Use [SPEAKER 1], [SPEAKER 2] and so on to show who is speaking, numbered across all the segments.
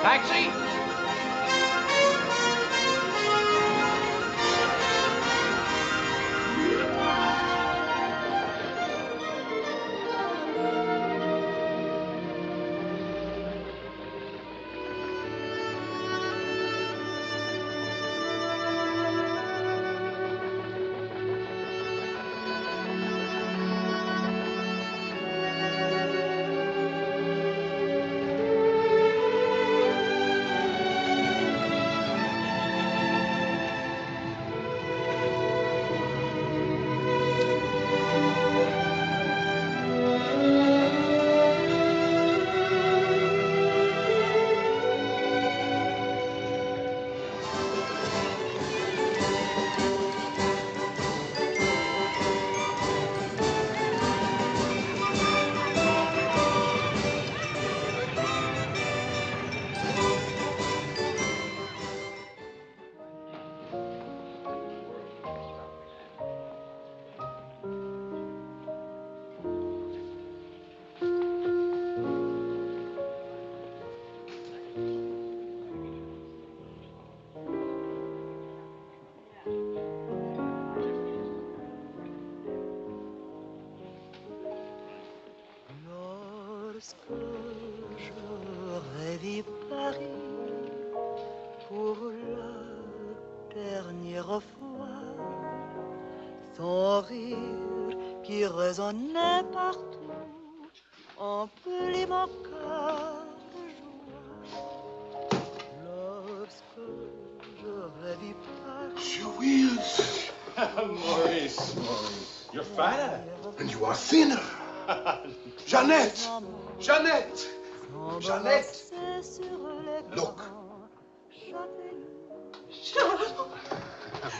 [SPEAKER 1] Taxi!
[SPEAKER 2] Lorsque j'aurai vu Paris pour la dernière fois, son rire qui résonnait partout emplit mon cœur de joie. Lorsque j'aurai vu Paris.
[SPEAKER 3] Jules!
[SPEAKER 4] Maurice, you're fatter.
[SPEAKER 3] And you are thinner. Jeannette! Jeannette! Jeannette! Look.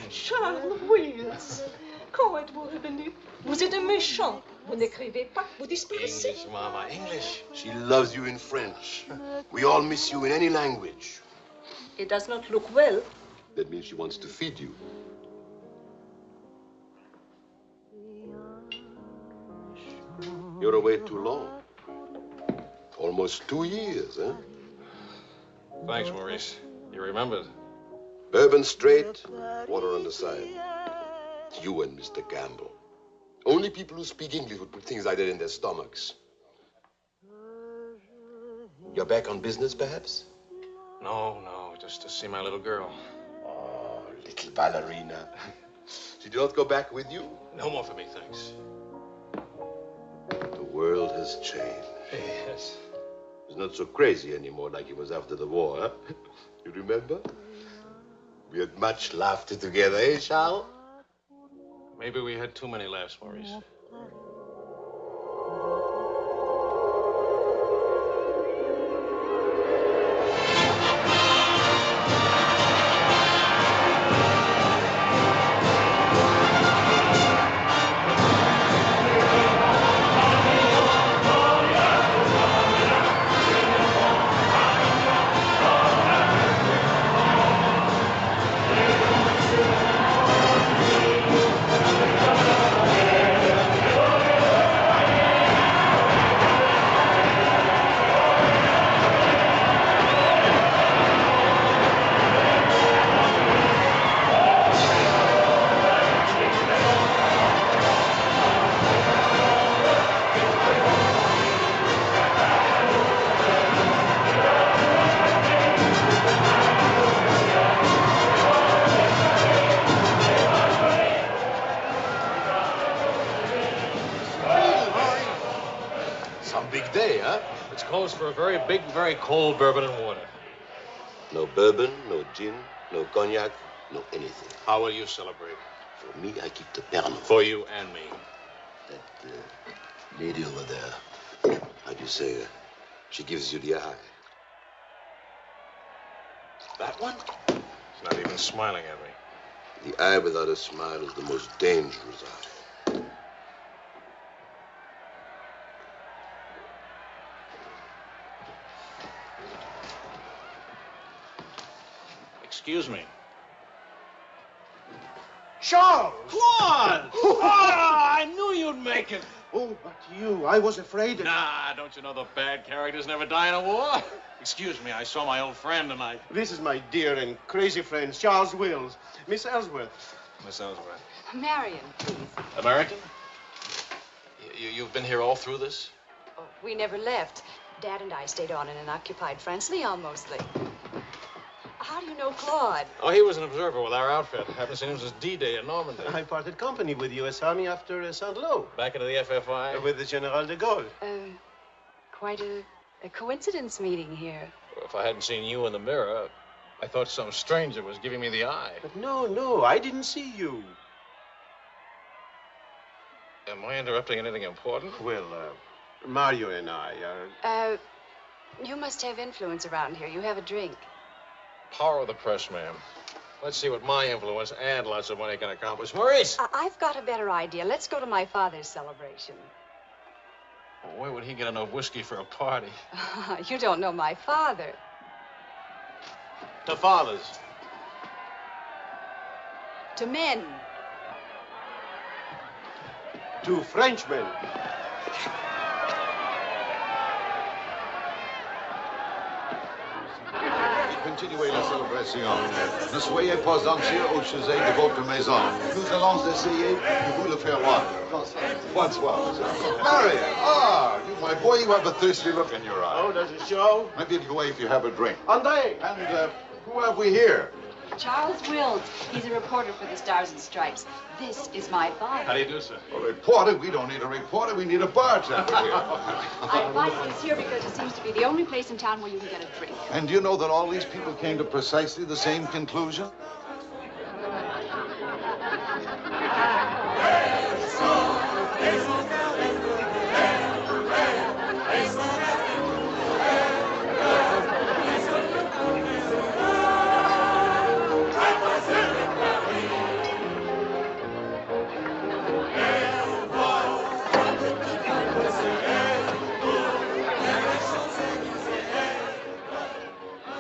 [SPEAKER 5] Charles Wills, quand êtes-vous revenu? Vous êtes un méchant. Vous n'écrivez pas, vous disparaissez.
[SPEAKER 4] English, Mama, English.
[SPEAKER 3] She loves you in French. We all miss you in any language.
[SPEAKER 5] It does not look well.
[SPEAKER 3] That means she wants to feed you. You're away too long. Almost 2 years, huh?
[SPEAKER 4] Thanks, Maurice. You remembered.
[SPEAKER 3] Bourbon straight, water on the side. You and Mr. Campbell. Only people who speak English would put things like that in their stomachs. You're back on business, perhaps?
[SPEAKER 4] No, just to see my little girl.
[SPEAKER 3] Oh, little ballerina. She did not go back with you?
[SPEAKER 4] No more for me, thanks.
[SPEAKER 3] The world has changed.
[SPEAKER 4] Yes.
[SPEAKER 3] It's not so crazy anymore like it was after the war, huh? You remember? We had much laughter together, eh, Charles?
[SPEAKER 4] Maybe we had too many laughs, Maurice.
[SPEAKER 3] some big day, huh?
[SPEAKER 4] It's closed for a very big, very cold bourbon and water.
[SPEAKER 3] No bourbon, no gin, no cognac, no anything.
[SPEAKER 4] How will you celebrate?
[SPEAKER 3] For me, I keep the Pernod.
[SPEAKER 4] For you and me.
[SPEAKER 3] That lady over there, how do you say, she gives you the eye. That one?
[SPEAKER 4] She's not even smiling at me.
[SPEAKER 3] The eye without a smile is the most dangerous eye.
[SPEAKER 4] Excuse me.
[SPEAKER 6] Charles!
[SPEAKER 4] Claude! Oh, I knew you'd make it.
[SPEAKER 6] Oh, but you, I was afraid.
[SPEAKER 4] Nah, don't you know the bad characters never die in a war? Excuse me, I saw my old friend and
[SPEAKER 6] This is my dear and crazy friend, Charles Wills. Miss Ellsworth.
[SPEAKER 4] Miss Ellsworth.
[SPEAKER 7] Marion, please.
[SPEAKER 4] American? You've been here all through this?
[SPEAKER 7] Oh, we never left. Dad and I stayed on in an occupied France, Lyon mostly. How do you know Claude?
[SPEAKER 4] Oh, he was an observer with our outfit. Haven't seen him since D-Day in Normandy.
[SPEAKER 6] I parted company with U.S. Army after Saint-Lô.
[SPEAKER 4] Back into the FFI?
[SPEAKER 6] With the General de Gaulle.
[SPEAKER 7] Quite a coincidence meeting here.
[SPEAKER 4] Well, if I hadn't seen you in the mirror, I thought some stranger was giving me the eye.
[SPEAKER 6] But no, I didn't see you.
[SPEAKER 4] Am I interrupting anything important?
[SPEAKER 6] Well, Mario and I are...
[SPEAKER 7] You must have influence around here. You have a drink.
[SPEAKER 4] Power of the press, ma'am. Let's see what my influence and lots of money can accomplish. Maurice!
[SPEAKER 7] I've got a better idea. Let's go to my father's celebration.
[SPEAKER 4] Well, where would he get enough whiskey for a party?
[SPEAKER 7] You don't know my father.
[SPEAKER 4] To fathers.
[SPEAKER 7] To men.
[SPEAKER 6] Two Frenchmen.
[SPEAKER 8] Continuez la célébration. Ne soyez pas anxieux au sujet de votre maison. Nous allons essayer de vous le faire voir. François. Marion, you, my boy, you have a thirsty look in your eye.
[SPEAKER 6] Oh, does it show?
[SPEAKER 8] Maybe it'll go away if you have a drink.
[SPEAKER 6] André!
[SPEAKER 8] And who have we here?
[SPEAKER 7] Charles Wills. He's a reporter for the Stars and Stripes. This is my father.
[SPEAKER 4] How do you do, sir?
[SPEAKER 8] A reporter? We don't need a reporter. We need a bartender here.
[SPEAKER 7] I invited this here because it seems to be the only place in town where you can get a drink.
[SPEAKER 8] And do you know that all these people came to precisely the same conclusion?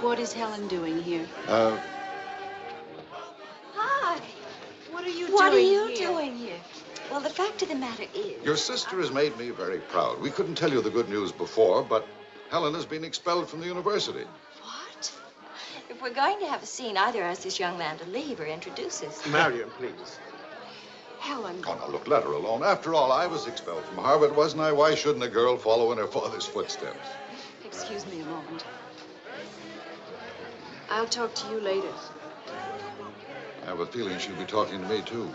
[SPEAKER 7] What is Helen doing here?
[SPEAKER 9] Hi.
[SPEAKER 7] What are you
[SPEAKER 9] What are you doing here? Well, the fact of the matter is...
[SPEAKER 8] Your sister has made me very proud. We couldn't tell you the good news before, but Helen has been expelled from the university.
[SPEAKER 9] What? If we're going to have a scene, either ask this young man to leave or introduce us.
[SPEAKER 6] Marion, please.
[SPEAKER 7] Helen.
[SPEAKER 8] Oh, now, look, let her alone. After all, I was expelled from Harvard, wasn't I? Why shouldn't a girl follow in her father's footsteps?
[SPEAKER 7] Excuse me a moment. I'll talk to you later.
[SPEAKER 8] I have a feeling she'll be talking to me, too.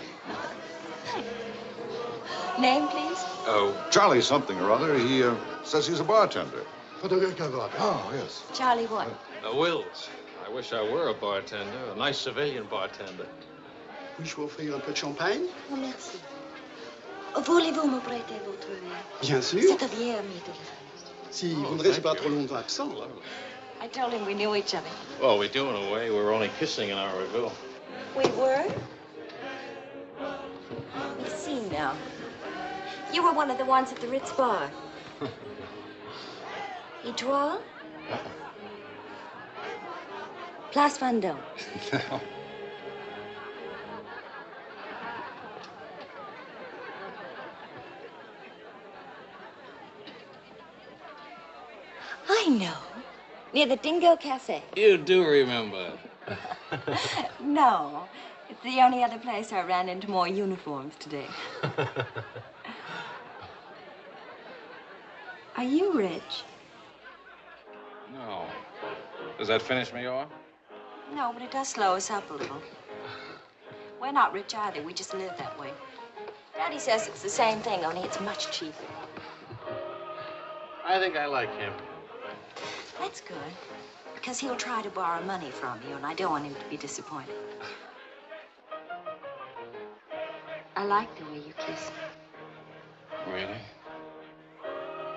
[SPEAKER 9] Name, please?
[SPEAKER 8] Oh, Charlie something or other. He says he's a bartender. Oh, yes.
[SPEAKER 9] Charlie what?
[SPEAKER 4] Wills. I wish I were a bartender, a nice civilian bartender.
[SPEAKER 10] Puis-je vous offrir un peu de champagne?
[SPEAKER 9] Oh, merci. Voulez-vous me prêter votre verre?
[SPEAKER 10] Bien sûr.
[SPEAKER 9] C'est un vieux ami de la...
[SPEAKER 10] Si vous ne restez pas trop longtemps absent.
[SPEAKER 9] I told him we knew each other.
[SPEAKER 4] Well, we do in a way. We were only kissing an hour ago.
[SPEAKER 9] We were? Let me see now. You were one of the ones at the Ritz bar. Etoile? Place Vendôme. I know. Near the Dingo Cafe.
[SPEAKER 4] You do remember.
[SPEAKER 9] No. It's the only other place I ran into more uniforms today. Are you rich?
[SPEAKER 4] No. Does that finish me off?
[SPEAKER 9] No, but it does slow us up a little. We're not rich either. We just live that way. Daddy says it's the same thing, only it's much cheaper.
[SPEAKER 4] I think I like him.
[SPEAKER 9] That's good, because he'll try to borrow money from you, and I don't want him to be disappointed. I like the way you kiss.
[SPEAKER 4] Really?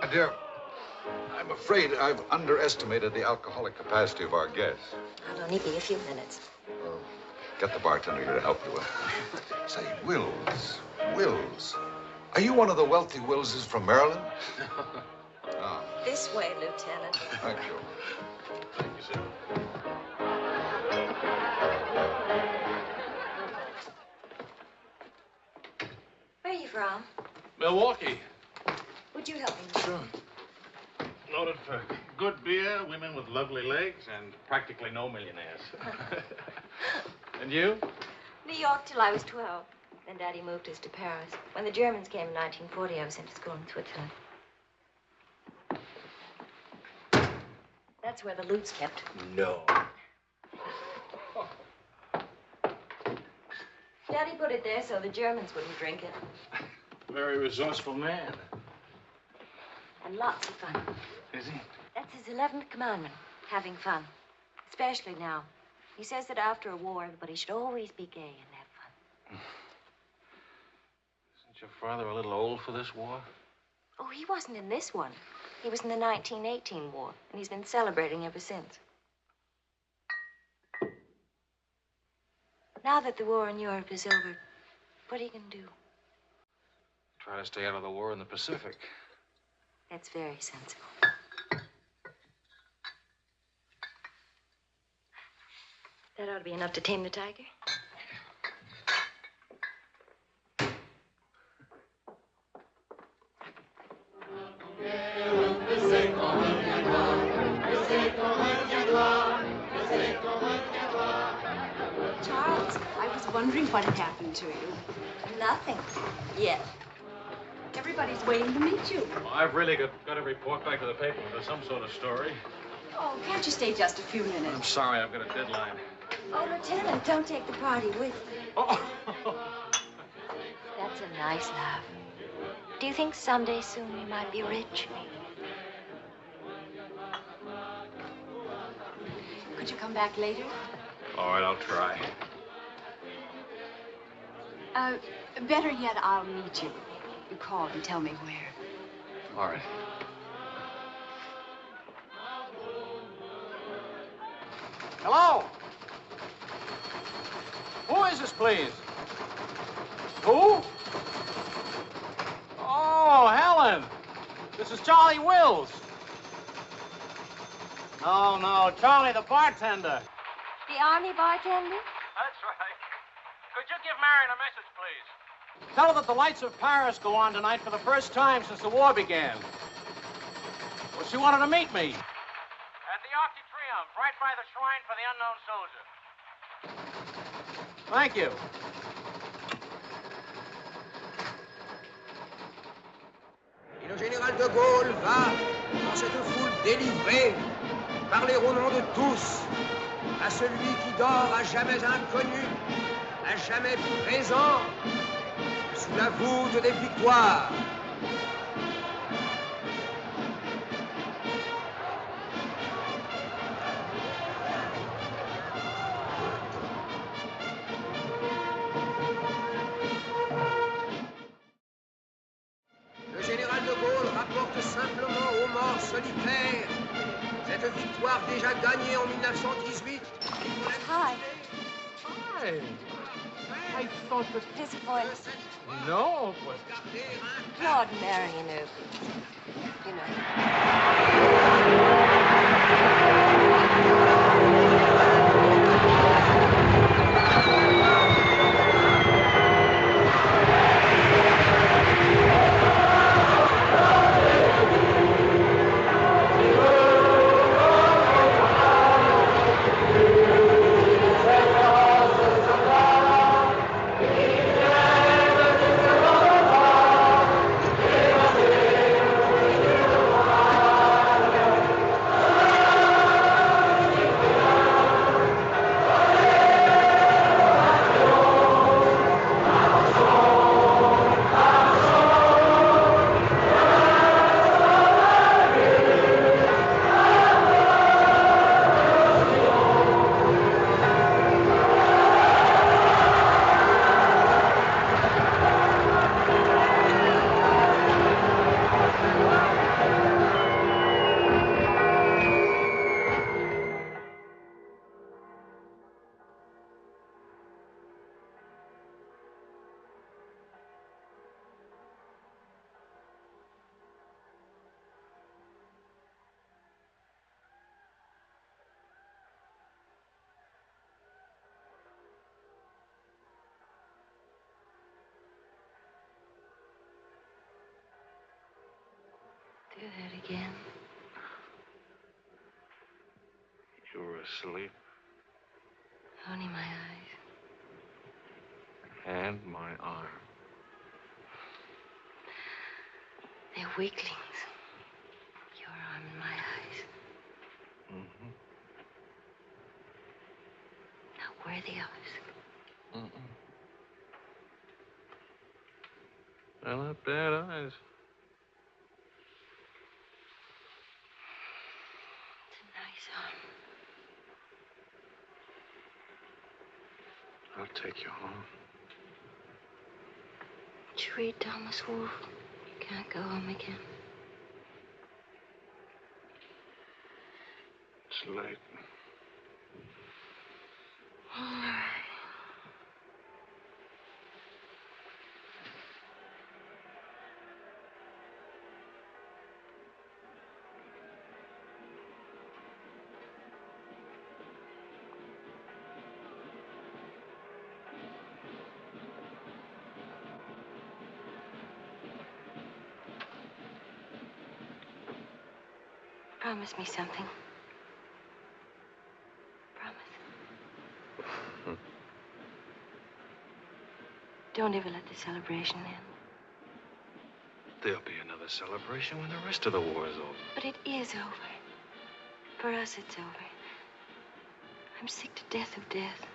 [SPEAKER 8] My dear, I'm afraid I've underestimated the alcoholic capacity of our guests.
[SPEAKER 9] I'll only be a few minutes.
[SPEAKER 8] Well, get the bartender here to help you. Say, Wills. Are you one of the wealthy Willses from Maryland? Ah,
[SPEAKER 9] This way, Lieutenant.
[SPEAKER 8] thank you.
[SPEAKER 4] Thank you, sir.
[SPEAKER 9] Where are you from?
[SPEAKER 4] Milwaukee.
[SPEAKER 9] Would you help me?
[SPEAKER 4] Sure. Noted for good beer, women with lovely legs, and practically no millionaires. And you?
[SPEAKER 9] New York till I was 12. Then Daddy moved us to Paris. When the Germans came in 1940, I was sent to school in Switzerland. That's where the loot's kept.
[SPEAKER 4] No.
[SPEAKER 9] Daddy put it there so the Germans wouldn't drink it.
[SPEAKER 4] Very resourceful man.
[SPEAKER 9] And lots of fun.
[SPEAKER 4] Is he?
[SPEAKER 9] That's his 11th commandment, having fun. Especially now. He says that after a war, everybody should always be gay and have fun.
[SPEAKER 4] Isn't your father a little old for this war?
[SPEAKER 9] Oh, he wasn't in this one. He was in the 1918 war, and he's been celebrating ever since. Now that the war in Europe is over, what are you going to do?
[SPEAKER 4] Try to stay out of the war in the Pacific.
[SPEAKER 9] That's very sensible. That ought to be enough to tame the tiger.
[SPEAKER 7] Charles, I was wondering what had happened to you.
[SPEAKER 9] Nothing. Yet.
[SPEAKER 7] Everybody's waiting to meet you.
[SPEAKER 4] Well, I've really got to report back to the paper for some sort of story.
[SPEAKER 7] Oh, can't you stay just a few
[SPEAKER 4] I'm
[SPEAKER 7] minutes?
[SPEAKER 4] sorry, I've got a deadline.
[SPEAKER 9] Oh, Lieutenant, don't take the party with you.
[SPEAKER 4] Oh.
[SPEAKER 9] That's a nice laugh. Do you think someday soon we might be rich?
[SPEAKER 7] Could you come back later?
[SPEAKER 4] All right, I'll try.
[SPEAKER 7] Better yet, I'll meet you. You call and tell me where.
[SPEAKER 4] All right. Hello? Who is this, please? Who? Oh, Helen. This is Charlie Wills. No, Charlie the bartender.
[SPEAKER 9] The Army bartender?
[SPEAKER 4] That's right. Could you give Marion a message, please? Tell her that the lights of Paris go on tonight for the first time since the war began. Well, she wanted to meet me. At the Arc de Triomphe, right by the shrine for the unknown soldier. Thank you.
[SPEAKER 1] Et le général de Gaulle va, dans cette foule délivrée, parler au nom de tous, à celui qui dort à jamais inconnu, à jamais présent, sous la voûte des victoires. Le général de Gaulle rapporte simplement aux morts solitaires cette victoire déjà gagnée en 1918.
[SPEAKER 9] Hi.
[SPEAKER 4] Hi. I thought that...
[SPEAKER 9] His voice.
[SPEAKER 4] No, but...
[SPEAKER 9] Claude Marion Opie. You know. Do that again.
[SPEAKER 11] You were asleep.
[SPEAKER 9] Only my eyes.
[SPEAKER 11] And my arm.
[SPEAKER 9] They're weaklings. Your arm and my eyes.
[SPEAKER 11] Mm-hmm.
[SPEAKER 9] Not worthy of us.
[SPEAKER 11] Mm-mm. They're not bad eyes.
[SPEAKER 9] It's a nice arm.
[SPEAKER 11] I'll take you home.
[SPEAKER 9] Did you read Thomas Wolfe? You can't go home again.
[SPEAKER 11] It's late.
[SPEAKER 9] All right. Promise me something. Promise. Don't ever let the celebration end.
[SPEAKER 11] There'll be another celebration when the rest of the war is over.
[SPEAKER 9] But it is over. For us, it's over. I'm sick to death of death.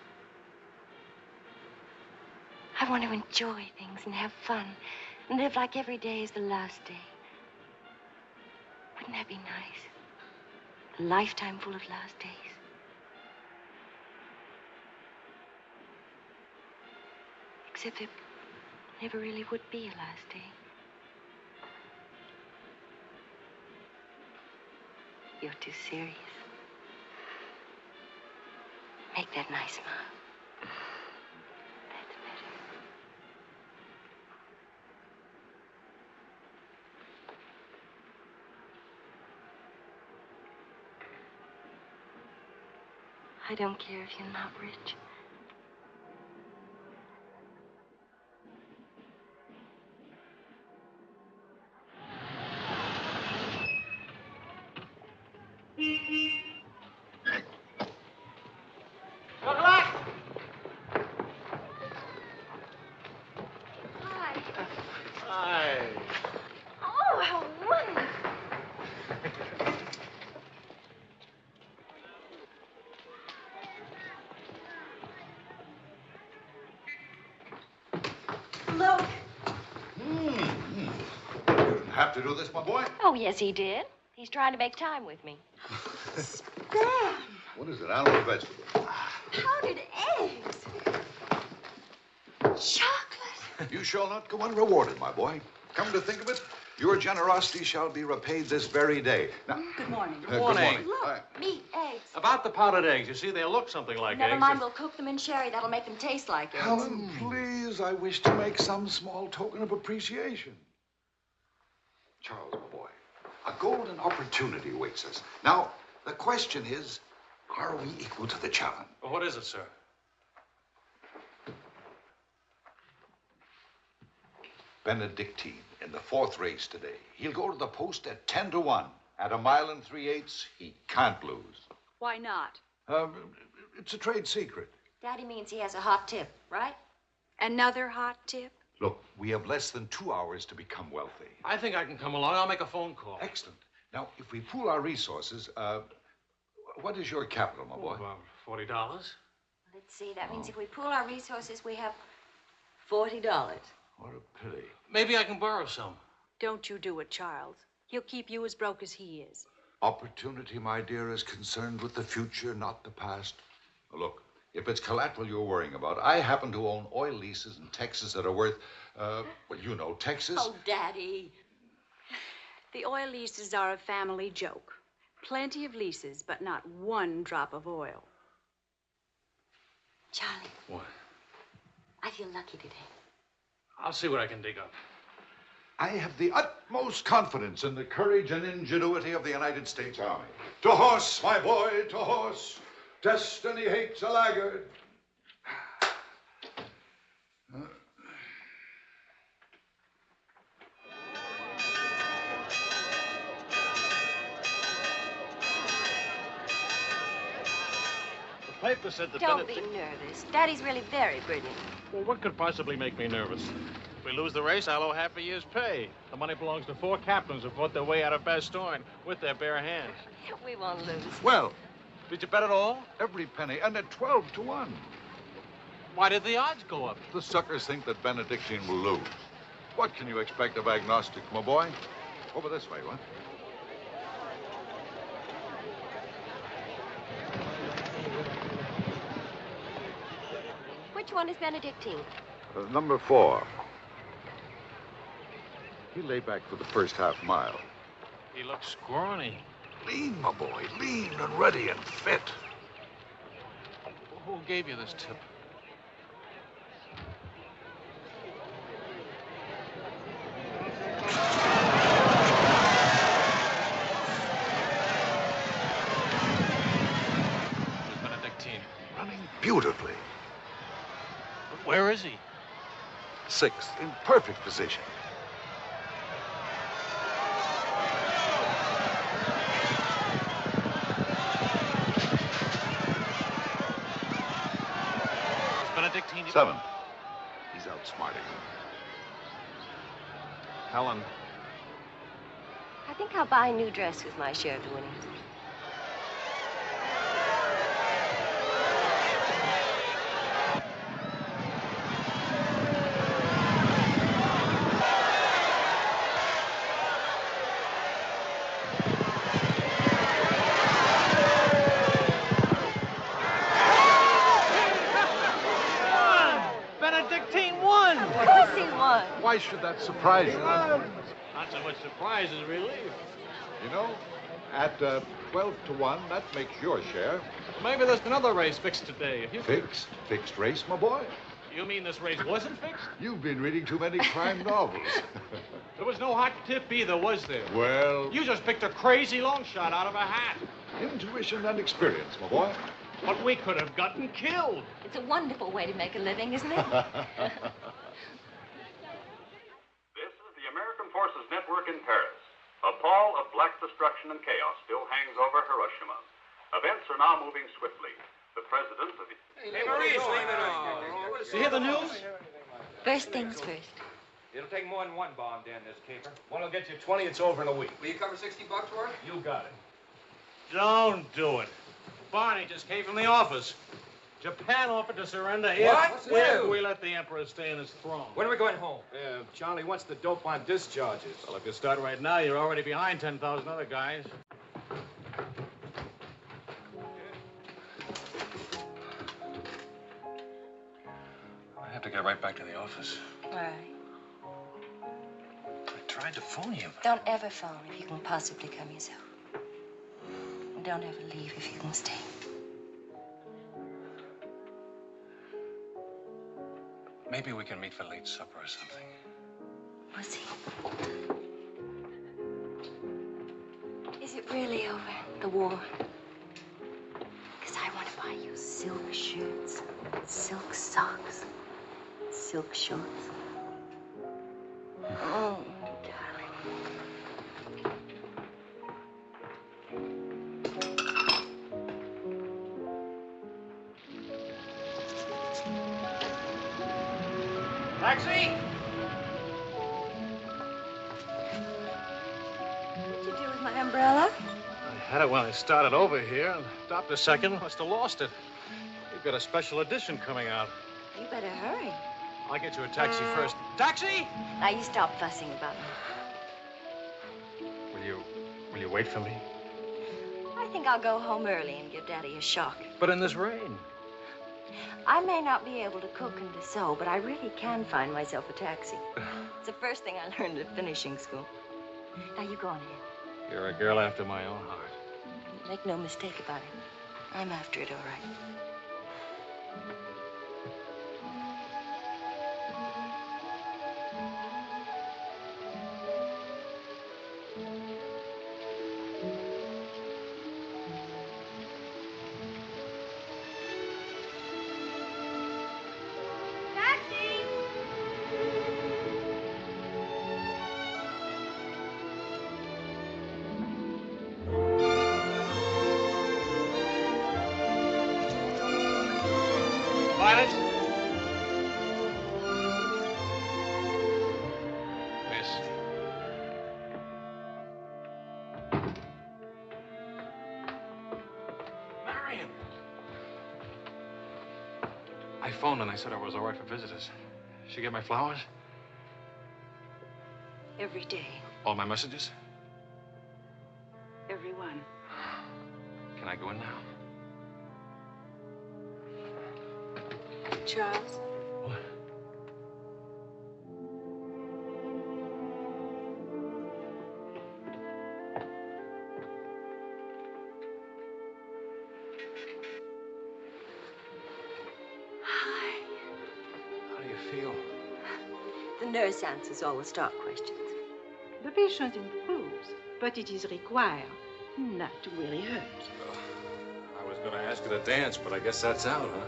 [SPEAKER 9] I want to enjoy things and have fun and live like every day is the last day. Wouldn't that be nice? A lifetime full of last days. Except there never really would be a last day. You're too serious. Make that nice smile. That's better. I don't care if you're not rich.
[SPEAKER 4] Good luck!
[SPEAKER 9] Hi.
[SPEAKER 11] Hi.
[SPEAKER 9] Oh, how wonderful. Look.
[SPEAKER 8] You didn't have to do this, my boy.
[SPEAKER 9] Oh, yes, he did. He's trying to make time with me.
[SPEAKER 8] Spam. What is it, animal or vegetable?
[SPEAKER 9] Powdered eggs. Chocolate.
[SPEAKER 8] You shall not go unrewarded, my boy. Come to think of it, your generosity shall be repaid this very day. Now,
[SPEAKER 7] Good morning.
[SPEAKER 11] Good morning.
[SPEAKER 9] Look, meat, eggs.
[SPEAKER 4] About the powdered eggs, you see, they look something like
[SPEAKER 9] Never
[SPEAKER 4] eggs.
[SPEAKER 9] mind, we'll cook them in sherry. That'll make them taste like eggs.
[SPEAKER 8] Helen, please, I wish to make some small token of appreciation. Charles, my boy, a golden opportunity awaits us. Now, the question is, are we equal to the challenge?
[SPEAKER 4] Well, what is it, sir?
[SPEAKER 8] Benedictine in the 4th race today. He'll go to the post at 10-1. At a mile and 3/8, he can't lose.
[SPEAKER 7] Why not?
[SPEAKER 8] It's a trade secret.
[SPEAKER 9] Daddy means he has a hot tip, right?
[SPEAKER 7] Another hot tip?
[SPEAKER 8] Look, we have less than 2 hours to become wealthy.
[SPEAKER 4] I think I can come along. I'll make a phone call.
[SPEAKER 8] Excellent. Now, if we pool our resources, what is your capital, my boy?
[SPEAKER 4] About $40.
[SPEAKER 9] Let's see. That means if we pool our resources, we have $40.
[SPEAKER 8] What a pity.
[SPEAKER 4] Maybe I can borrow some.
[SPEAKER 7] Don't you do it, Charles. He'll keep you as broke as he is.
[SPEAKER 8] Opportunity, my dear, is concerned with the future, not the past. Look, if it's collateral you're worrying about, I happen to own oil leases in Texas that are worth, well, you know, Texas.
[SPEAKER 7] Oh, Daddy. The oil leases are a family joke. Plenty of leases, but not one drop of oil.
[SPEAKER 9] Charlie.
[SPEAKER 4] What?
[SPEAKER 9] I feel lucky today.
[SPEAKER 4] I'll see what I can dig up.
[SPEAKER 8] I have the utmost confidence in the courage and ingenuity of the United States Army. To horse, my boy, to horse. Destiny hates a laggard.
[SPEAKER 11] paper said that
[SPEAKER 9] Don't be nervous. Daddy's really very brilliant.
[SPEAKER 11] Well, what could possibly make me nervous? If we lose the race, I'll owe half a year's pay. The money belongs to 4 captains who fought their way out of Bastogne with their bare hands.
[SPEAKER 9] We won't lose.
[SPEAKER 8] Well,
[SPEAKER 11] Did you bet it all?
[SPEAKER 8] every penny, and at 12 to 1.
[SPEAKER 11] Why did the odds go up?
[SPEAKER 8] The suckers think that Benedictine will lose. What can you expect of agnostic, my boy? Over this way, what?
[SPEAKER 9] Which one is Benedictine?
[SPEAKER 8] Number 4. He lay back for the first half mile.
[SPEAKER 11] He looks scrawny.
[SPEAKER 8] Lean, my boy, lean and ready and fit.
[SPEAKER 11] Who gave you this tip? Where's Benedictine?
[SPEAKER 8] Running beautifully.
[SPEAKER 11] But where is he?
[SPEAKER 8] 6th, in perfect position.
[SPEAKER 11] Is Benedictine...
[SPEAKER 8] 7th. He's outsmarting him.
[SPEAKER 11] Helen.
[SPEAKER 9] I think I'll buy a new dress with my share of the winnings.
[SPEAKER 11] Benedictine won!
[SPEAKER 9] Of course he won.
[SPEAKER 8] Why should that surprise you?
[SPEAKER 11] Not so much surprise as relief.
[SPEAKER 8] You know, at 12 to 1, that makes your share.
[SPEAKER 11] Maybe there's another race fixed today. If you...
[SPEAKER 8] Fixed? Fixed race, my boy?
[SPEAKER 11] You mean this race wasn't fixed?
[SPEAKER 8] You've been reading too many crime novels.
[SPEAKER 11] There was no hot tip either, was there?
[SPEAKER 8] Well,
[SPEAKER 11] You just picked a crazy long shot out of a hat.
[SPEAKER 8] intuition and experience, my boy.
[SPEAKER 11] But we could have gotten killed.
[SPEAKER 9] It's a wonderful way to make a living, isn't it?
[SPEAKER 12] This is the American Forces Network in Paris. A pall of black destruction and chaos still hangs over Hiroshima. Events are now moving swiftly. The president of the...
[SPEAKER 1] Hey, Maurice, leave it on.
[SPEAKER 11] You hear the news?
[SPEAKER 9] First things first.
[SPEAKER 13] It'll take more than one bomb down this caper. One will get you 20, it's over in a week.
[SPEAKER 1] Will you cover $60 worth?
[SPEAKER 13] You got it.
[SPEAKER 11] Don't do it. Barney just came from the office. Japan offered to surrender if
[SPEAKER 1] What?
[SPEAKER 11] we let the Emperor stay in his throne.
[SPEAKER 13] When are we going home? Charlie wants the dope on discharges.
[SPEAKER 11] Well, if you start right now, you're already behind 10,000 other guys. I have to get right back to the office.
[SPEAKER 9] All right.
[SPEAKER 11] I tried to phone you.
[SPEAKER 9] Don't ever phone if you can possibly come yourself. And don't ever leave if you can stay.
[SPEAKER 11] Maybe we can meet for late supper or something.
[SPEAKER 9] Pussy. Is it really over, the war? Because I want to buy you silk shirts, silk socks, silk shorts. Oh, darling.
[SPEAKER 11] Taxi!
[SPEAKER 9] What'd you do with my umbrella?
[SPEAKER 11] I had it when I started over here and stopped a second. Must have lost it. You've got a special edition coming out.
[SPEAKER 9] You better hurry.
[SPEAKER 11] I'll get you a taxi first. Taxi!
[SPEAKER 9] Now you stop fussing about me.
[SPEAKER 11] Will you wait for me?
[SPEAKER 9] I think I'll go home early and give Daddy a shock.
[SPEAKER 11] But in this rain.
[SPEAKER 9] I may not be able to cook and to sew, but I really can find myself a taxi. It's the first thing I learned at finishing school. Now you go on ahead.
[SPEAKER 11] You're a girl after my own heart.
[SPEAKER 9] Make no mistake about it. I'm after it, all right.
[SPEAKER 11] Janet? Miss. Marion! I phoned and I said I was all right for visitors. She get my flowers?
[SPEAKER 9] Every day.
[SPEAKER 11] All my messages?
[SPEAKER 9] Every one.
[SPEAKER 11] Can I go in now?
[SPEAKER 9] Charles?
[SPEAKER 11] What?
[SPEAKER 9] Hi.
[SPEAKER 11] How do you feel?
[SPEAKER 9] The nurse answers all the stock questions.
[SPEAKER 14] The patient improves, but it is required not to really hurt.
[SPEAKER 11] I was going to ask you to dance, but I guess that's out, huh?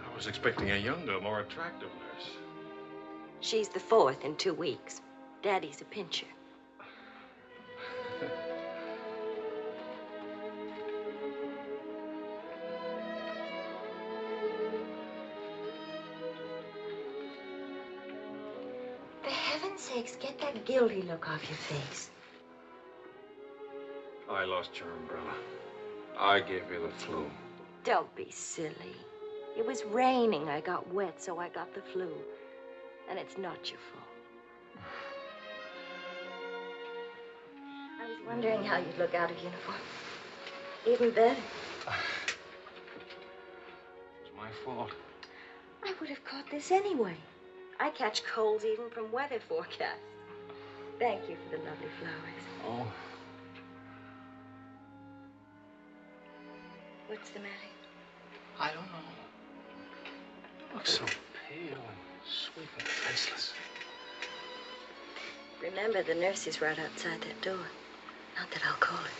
[SPEAKER 11] I was expecting a younger, more attractive nurse.
[SPEAKER 9] She's the fourth in 2 weeks. Daddy's a pincher. For heaven's sakes, get that guilty look off your face.
[SPEAKER 11] I lost your umbrella. I gave you the flu.
[SPEAKER 9] Don't be silly. It was raining. I got wet, so I got the flu. And it's not your fault. I was wondering how you'd look out of uniform. Even better.
[SPEAKER 11] It's my fault.
[SPEAKER 9] I would have caught this anyway. I catch colds even from weather forecasts. Thank you for the lovely flowers.
[SPEAKER 11] Oh.
[SPEAKER 9] What's the matter?
[SPEAKER 11] I don't know. You look so pale and sweet and faceless.
[SPEAKER 9] Remember, the nurse is right outside that door. Not that I'll call her.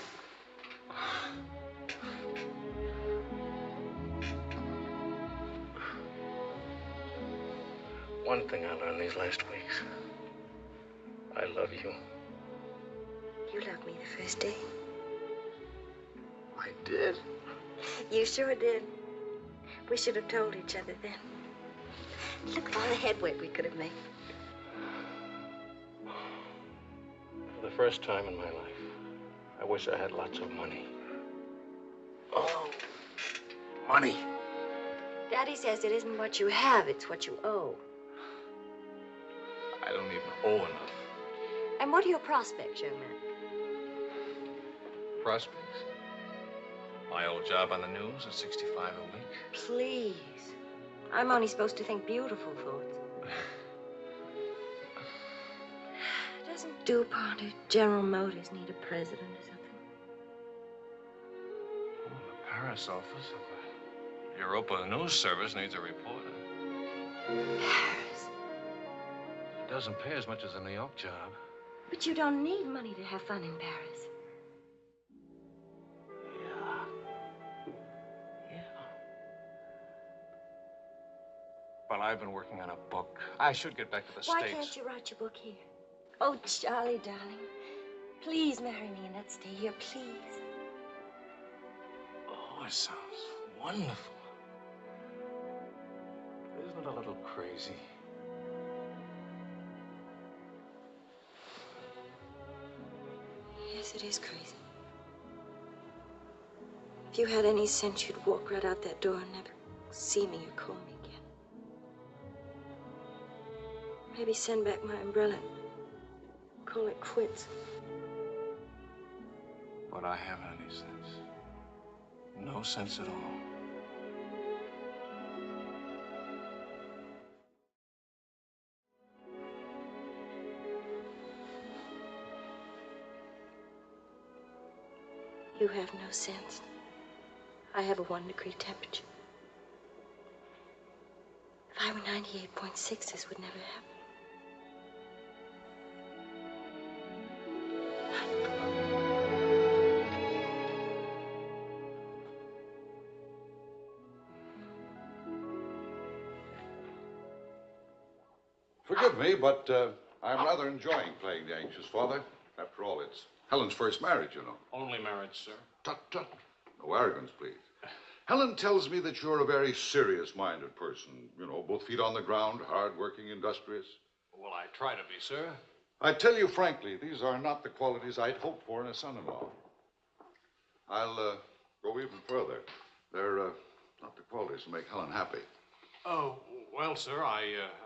[SPEAKER 11] One thing I learned these last weeks. I love you.
[SPEAKER 9] You loved me the first day.
[SPEAKER 11] I did.
[SPEAKER 9] You sure did. We should have told each other then. Look at all the headway we could have made.
[SPEAKER 11] For the first time in my life, I wish I had lots of money. Oh, money.
[SPEAKER 9] Daddy says it isn't what you have, it's what you owe.
[SPEAKER 11] I don't even owe enough.
[SPEAKER 9] And what are your prospects, young man?
[SPEAKER 11] Prospects? My old job on the news at 65 a week.
[SPEAKER 9] Please. I'm only supposed to think beautiful thoughts. Doesn't DuPont or General Motors need a president or something?
[SPEAKER 11] Oh, the Paris office of the Europa News Service needs a reporter.
[SPEAKER 9] Paris?
[SPEAKER 11] It doesn't pay as much as a New York job.
[SPEAKER 9] But you don't need money to have fun in Paris.
[SPEAKER 11] Well, I've been working on a book. I should get back to the
[SPEAKER 9] Why
[SPEAKER 11] States.
[SPEAKER 9] can't you write your book here? Oh, Charlie, darling. Please marry me and let's stay here, please.
[SPEAKER 11] Oh, it sounds wonderful. Isn't it a little crazy?
[SPEAKER 9] Yes, it is crazy. If you had any sense, you'd walk right out that door and never see me or call me again. Maybe send back my umbrella. Call it quits.
[SPEAKER 11] But I haven't any sense. No sense at all.
[SPEAKER 9] You have no sense. I have a 1-degree temperature. If I were 98.6, this would never happen.
[SPEAKER 8] Forgive me, but I'm rather enjoying playing the anxious father. After all, it's Helen's first marriage, you know.
[SPEAKER 11] Only marriage, sir.
[SPEAKER 8] Tut, tut. No arrogance, please. Helen tells me that you're a very serious-minded person. You know, both feet on the ground, hard-working, industrious.
[SPEAKER 11] Well, I try to be, sir.
[SPEAKER 8] I tell you frankly, these are not the qualities I'd hoped for in a son-in-law. I'll go even further. They're not the qualities to make Helen happy.
[SPEAKER 11] Oh, well, sir,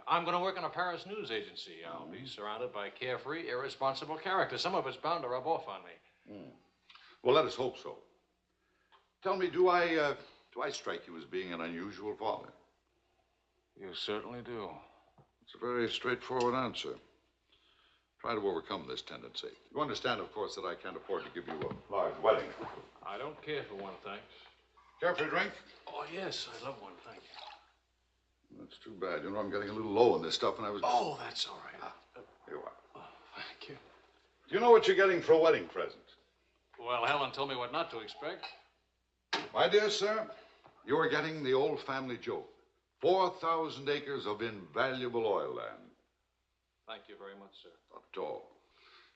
[SPEAKER 11] I'm going to work in a Paris news agency. I'll be surrounded by carefree, irresponsible characters. Some of it's bound to rub off on me.
[SPEAKER 8] Well, let us hope so. Tell me, do I strike you as being an unusual father?
[SPEAKER 11] You certainly do.
[SPEAKER 8] It's a very straightforward answer. Try to overcome this tendency. You understand, of course, that I can't afford to give you a large wedding.
[SPEAKER 11] I don't care for one, thanks.
[SPEAKER 8] Care for a drink?
[SPEAKER 11] Oh, yes, I love one, thank you.
[SPEAKER 8] That's too bad. You know, I'm getting a little low on this stuff, and I was...
[SPEAKER 11] Oh, that's all right.
[SPEAKER 8] Here you are.
[SPEAKER 11] Oh, thank you.
[SPEAKER 8] Do you know what you're getting for a wedding present?
[SPEAKER 11] Well, Helen told me what not to expect.
[SPEAKER 8] My dear sir, you're getting the old family joke. 4,000 acres of invaluable oil land.
[SPEAKER 11] Thank you very much, sir.
[SPEAKER 8] Not at all.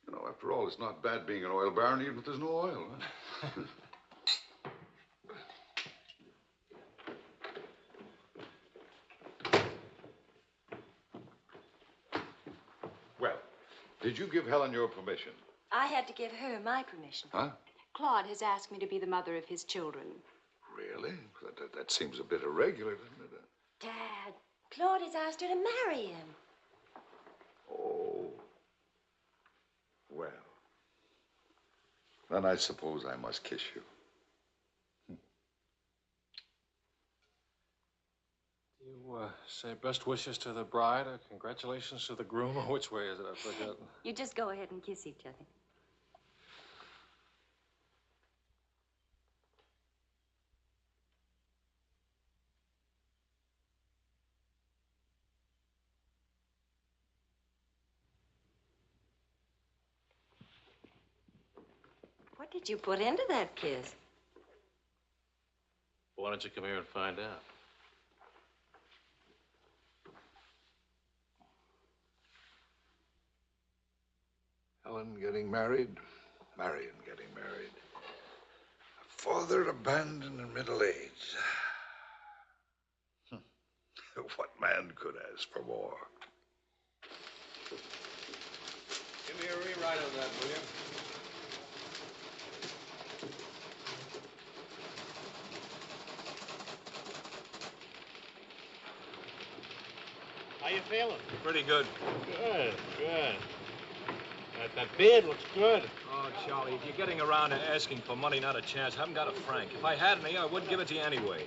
[SPEAKER 8] You know, after all, it's not bad being an oil baron, even if there's no oil. Huh? Well, did you give Helen your permission?
[SPEAKER 9] I had to give her my permission.
[SPEAKER 8] Huh?
[SPEAKER 7] Claude has asked me to be the mother of his children.
[SPEAKER 8] Really? That seems a bit irregular, doesn't it?
[SPEAKER 9] Dad, Claude has asked her to marry him.
[SPEAKER 8] Oh. Well. Then I suppose I must kiss you.
[SPEAKER 11] You say best wishes to the bride or congratulations to the groom, or which way is it? I've forgotten.
[SPEAKER 9] You just go ahead and kiss each other. What did you put into that kiss?
[SPEAKER 11] Why don't you come here and find out?
[SPEAKER 15] Helen getting married, Marion getting married. A father abandoned in middle age. What man could ask for more?
[SPEAKER 13] Give me a rewrite of that, will you?
[SPEAKER 11] How you feeling?
[SPEAKER 13] Pretty good.
[SPEAKER 11] Good, good. That beard looks good.
[SPEAKER 13] Oh, Charlie, if you're getting around to asking for money, not a chance. I haven't got a franc. If I had any, I wouldn't give it to you anyway.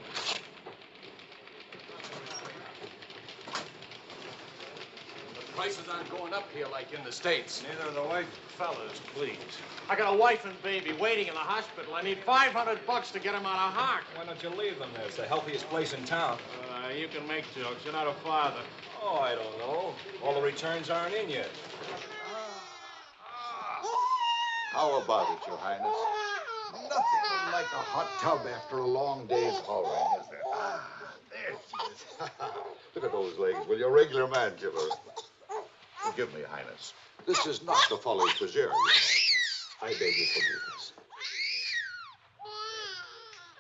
[SPEAKER 4] The prices aren't going up here like in the States.
[SPEAKER 13] Neither are the white fellas, please.
[SPEAKER 11] I got a wife and baby waiting in the hospital. I need $500 to get them out of Hart.
[SPEAKER 13] Why don't you leave them there? It's the healthiest place in town.
[SPEAKER 11] You can make jokes. You're not a father.
[SPEAKER 13] Oh, I don't know. All the returns aren't in yet.
[SPEAKER 8] How about it, Your Highness?
[SPEAKER 15] Nothing like a hot tub after a long day's hauling, is there? There she is.
[SPEAKER 8] Look at those legs. Will you, a regular man give her? Forgive me, Highness. This is not the Folly Preserve. I beg your forgiveness.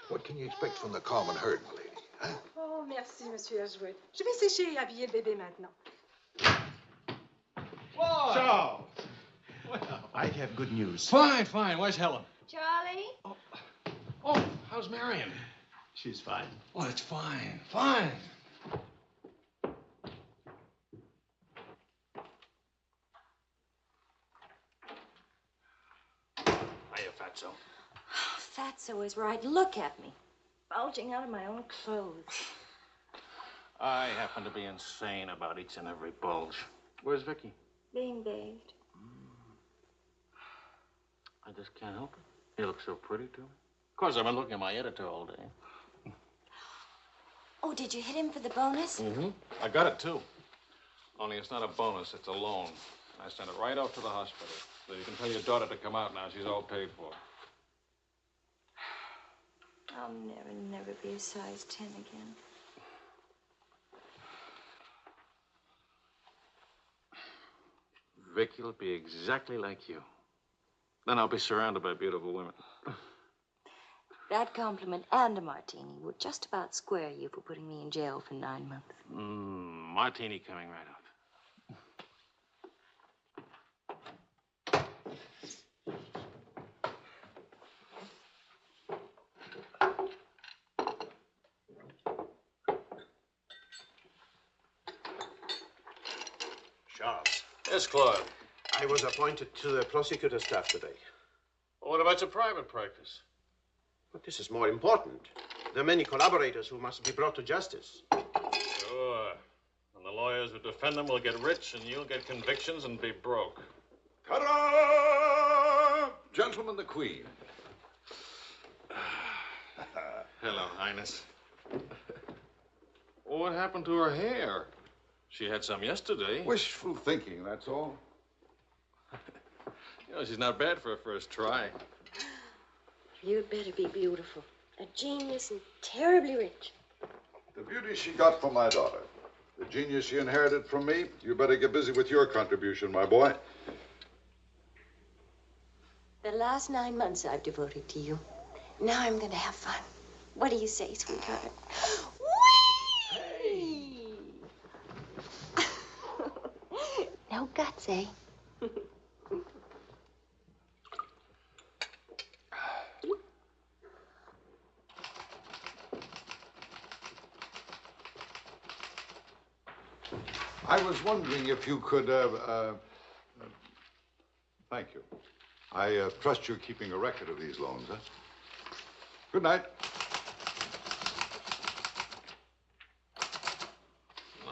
[SPEAKER 15] What can you expect from the common herd, my lady? Huh?
[SPEAKER 5] Oh, merci, Monsieur Edgeworth. Je vais sécher et habiller le bébé maintenant.
[SPEAKER 6] Charles! I have good news.
[SPEAKER 11] Fine, fine. Where's Helen?
[SPEAKER 9] Charlie?
[SPEAKER 11] Oh, how's Marion?
[SPEAKER 6] She's fine.
[SPEAKER 11] Oh, that's fine, fine. Hiya, Fatso.
[SPEAKER 9] Fatso is right. Look at me. Bulging out of my own clothes.
[SPEAKER 11] I happen to be insane about each and every bulge. Where's Vicky?
[SPEAKER 9] Being bathed.
[SPEAKER 11] I just can't help it. You look so pretty to me. Of course, I've been looking at my editor all day.
[SPEAKER 9] Oh, did you hit him for the bonus?
[SPEAKER 11] Mm-hmm. I got it, too. Only it's not a bonus, it's a loan. I sent it right out to the hospital. So you can tell your daughter to come out now. She's all paid for.
[SPEAKER 9] I'll never be a size 10 again.
[SPEAKER 11] Vicky'll be exactly like you. Then I'll be surrounded by beautiful women.
[SPEAKER 9] That compliment and a martini would just about square you for putting me in jail for 9 months.
[SPEAKER 11] Martini coming right up.
[SPEAKER 6] Charles.
[SPEAKER 11] Yes, Claude.
[SPEAKER 6] I was appointed to the prosecutor's staff today.
[SPEAKER 11] Well, what about your private practice?
[SPEAKER 6] But this is more important. There are many collaborators who must be brought to justice.
[SPEAKER 11] Sure. And the lawyers who defend them will get rich, and you'll get convictions and be broke.
[SPEAKER 15] Ta-da! Gentlemen, the Queen.
[SPEAKER 11] Hello, Highness. Well, what happened to her hair? She had some yesterday.
[SPEAKER 15] Wishful thinking, that's all.
[SPEAKER 11] You know, she's not bad for a first try.
[SPEAKER 9] You'd better be beautiful. A genius and terribly rich.
[SPEAKER 15] The beauty she got from my daughter. The genius she inherited from me. You better get busy with your contribution, my boy.
[SPEAKER 9] The last 9 months I've devoted to you. Now I'm going to have fun. What do you say, sweetheart? Whee! No guts, eh?
[SPEAKER 15] I was wondering if you could, thank you. I trust you're keeping a record of these loans, huh? Good night.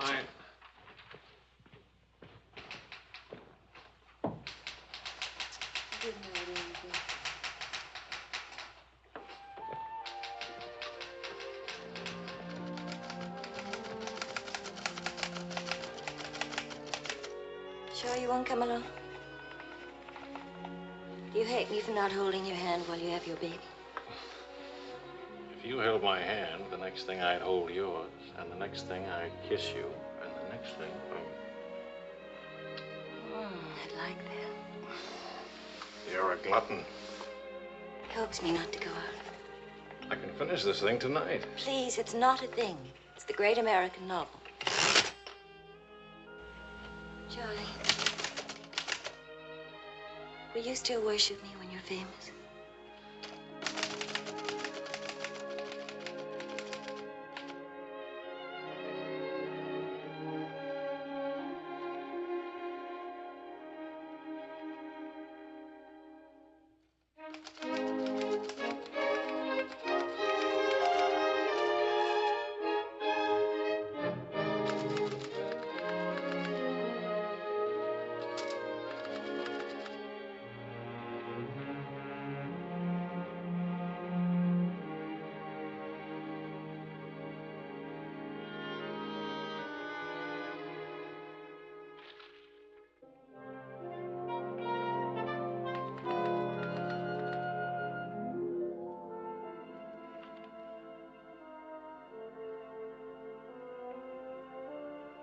[SPEAKER 11] Night.
[SPEAKER 9] Good night, Angel. Sure you won't come along? You hate me for not holding your hand while you have your baby.
[SPEAKER 11] If you held my hand, the next thing I'd hold yours, and the next thing I'd kiss you, and the next thing,
[SPEAKER 9] I'd like that.
[SPEAKER 11] You're a glutton.
[SPEAKER 9] Coax me not to go out.
[SPEAKER 11] I can finish this thing tonight.
[SPEAKER 9] Please, it's not a thing. It's the great American novel. Charlie, will you still worship me when you're famous?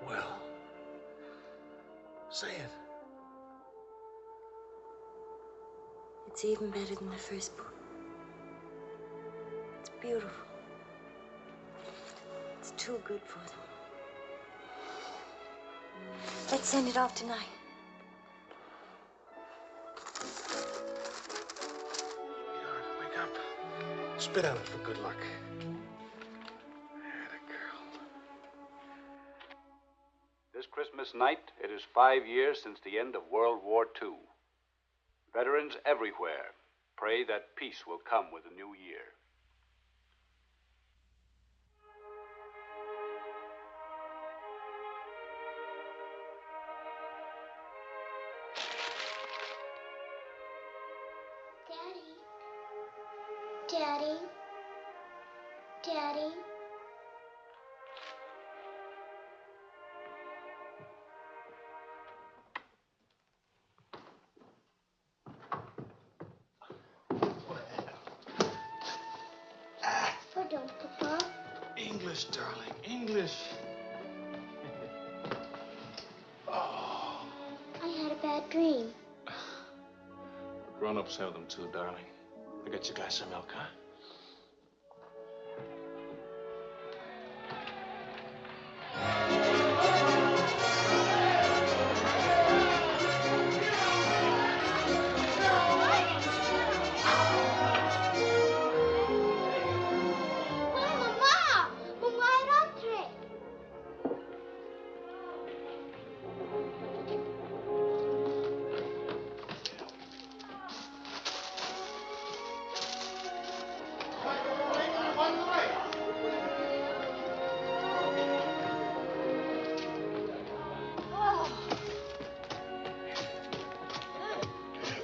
[SPEAKER 13] Well, say it.
[SPEAKER 9] It's even better than the first book. It's beautiful. It's too good for them. Let's send it off tonight.
[SPEAKER 6] Wake up. Spit on it for good luck.
[SPEAKER 12] This Christmas night, it is 5 years since the end of World War II. Veterans everywhere pray that peace will come with the new year.
[SPEAKER 16] Daddy. Daddy. Pardon, Papa.
[SPEAKER 6] English, darling, English.
[SPEAKER 16] I had a bad dream.
[SPEAKER 11] Grown-ups have them too, darling. I get you guys some milk, huh?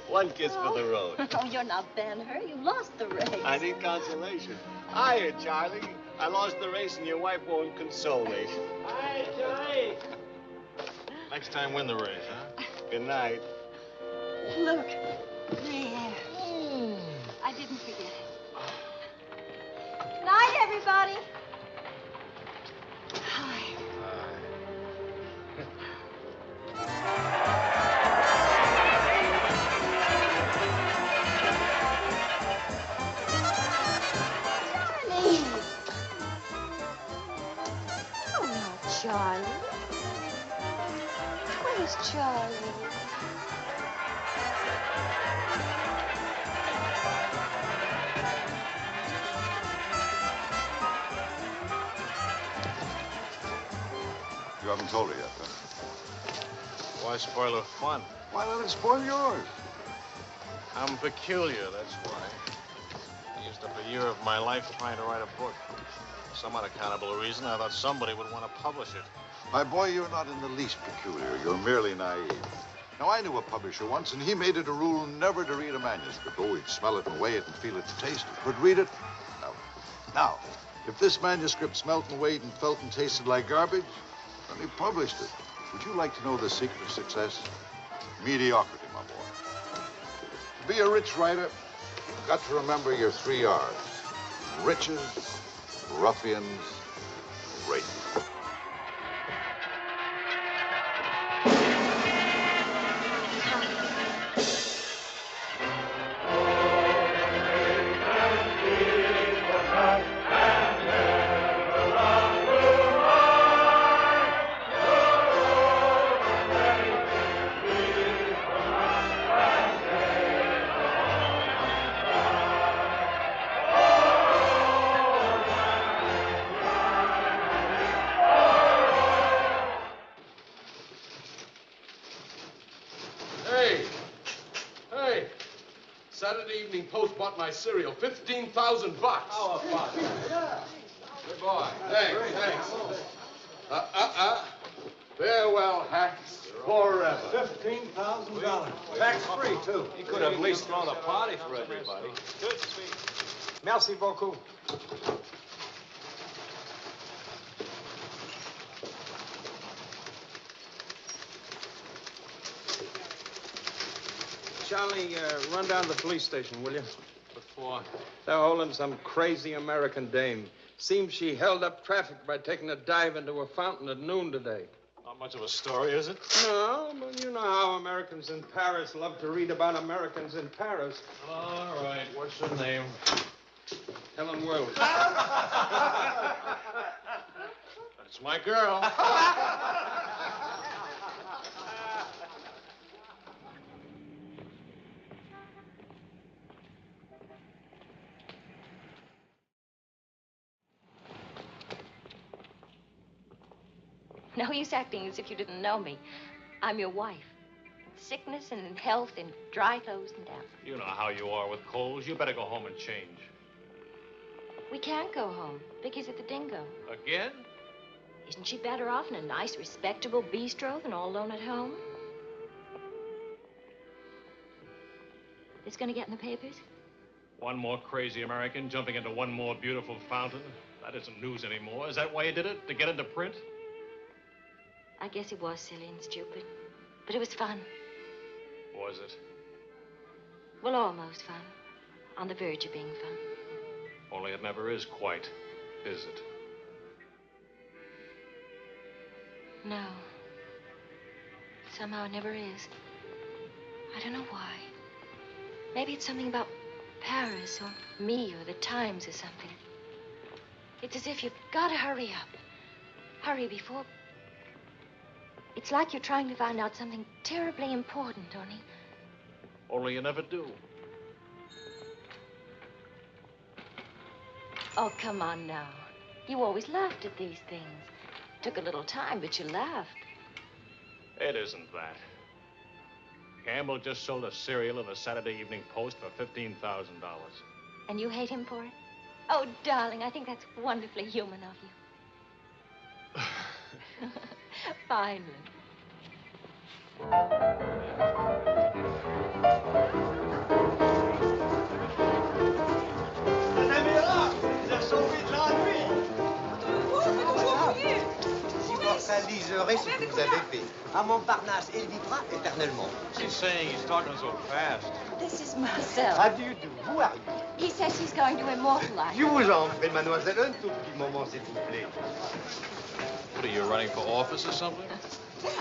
[SPEAKER 6] One kiss for the road.
[SPEAKER 17] Oh, you're not Ben-Hur. You lost the race.
[SPEAKER 6] I need consolation. Hiya, Charlie. I lost the race and your wife won't console me.
[SPEAKER 11] Hi, Charlie. Next time, win the race, huh?
[SPEAKER 6] Good night.
[SPEAKER 17] Look, there. I didn't forget it. Good night, everybody. Hi.
[SPEAKER 9] Charlie. Where's Charlie?
[SPEAKER 8] You haven't told her yet, huh?
[SPEAKER 11] Why spoil her fun?
[SPEAKER 8] Why let it spoil yours?
[SPEAKER 11] I'm peculiar, that's why. I used up a year of my life trying to write a book. For some unaccountable reason, I thought somebody would want to publish it.
[SPEAKER 8] My boy, you're not in the least peculiar. You're merely naive. Now, I knew a publisher once, and he made it a rule never to read a manuscript. Oh, he'd smell it and weigh it and feel it and taste it. But read it? No. Now, if this manuscript smelt and weighed and felt and tasted like garbage, then he published it. Would you like to know the secret of success? Mediocrity, my boy. To be a rich writer, you've got to remember your 3 R's. Riches, ruffians, rape.
[SPEAKER 18] Saturday Evening Post bought my cereal. $15,000.
[SPEAKER 6] How about it?
[SPEAKER 18] Yeah. Good boy. Thanks. Farewell hats forever.
[SPEAKER 6] $15,000. Tax-free, too.
[SPEAKER 13] He could have at least thrown a party for everybody.
[SPEAKER 6] Good speech. Merci beaucoup. Charlie, run down to the police station, will you?
[SPEAKER 11] What for?
[SPEAKER 6] They're holding some crazy American dame. Seems she held up traffic by taking a dive into a fountain at noon today.
[SPEAKER 11] Not much of a story, is it?
[SPEAKER 6] No, but you know how Americans in Paris love to read about Americans in Paris.
[SPEAKER 11] All right. What's her name?
[SPEAKER 6] Helen Wills.
[SPEAKER 11] That's my girl.
[SPEAKER 9] No use acting as if you didn't know me. I'm your wife. Sickness and health and dry clothes and damp.
[SPEAKER 11] You know how you are with colds. You better go home and change.
[SPEAKER 9] We can't go home. Vicky's at the Dingo.
[SPEAKER 11] Again?
[SPEAKER 9] Isn't she better off in a nice, respectable bistro than all alone at home? It's gonna get in the papers?
[SPEAKER 11] One more crazy American jumping into one more beautiful fountain. That isn't news anymore. Is that why you did it? To get into print?
[SPEAKER 9] I guess it was silly and stupid. But it was fun.
[SPEAKER 11] Was it?
[SPEAKER 9] Well, almost fun. On the verge of being fun.
[SPEAKER 11] Only it never is quite, is it?
[SPEAKER 9] No. Somehow it never is. I don't know why. Maybe it's something about Paris or me or the Times or something. It's as if you've got to hurry up. Hurry before... It's like you're trying to find out something terribly important, Tony.
[SPEAKER 11] Only you never do.
[SPEAKER 9] Oh, come on now. You always laughed at these things. Took a little time, but you laughed.
[SPEAKER 11] It isn't that. Campbell just sold a serial in the Saturday Evening Post for $15,000.
[SPEAKER 9] And you hate him for it? Oh, darling, I think that's wonderfully human of you. Finally.
[SPEAKER 19] Ça liserait ce que vous avez fait. À Montparnasse, il vivra éternellement.
[SPEAKER 11] She's saying he's talking so fast.
[SPEAKER 9] This is Marcel.
[SPEAKER 19] How do you do? Who are you?
[SPEAKER 9] He says he's going to immortalize.
[SPEAKER 19] Je vous en prie, mademoiselle, un tout petit moment, s'il vous plaît.
[SPEAKER 11] What are you, running for office or something?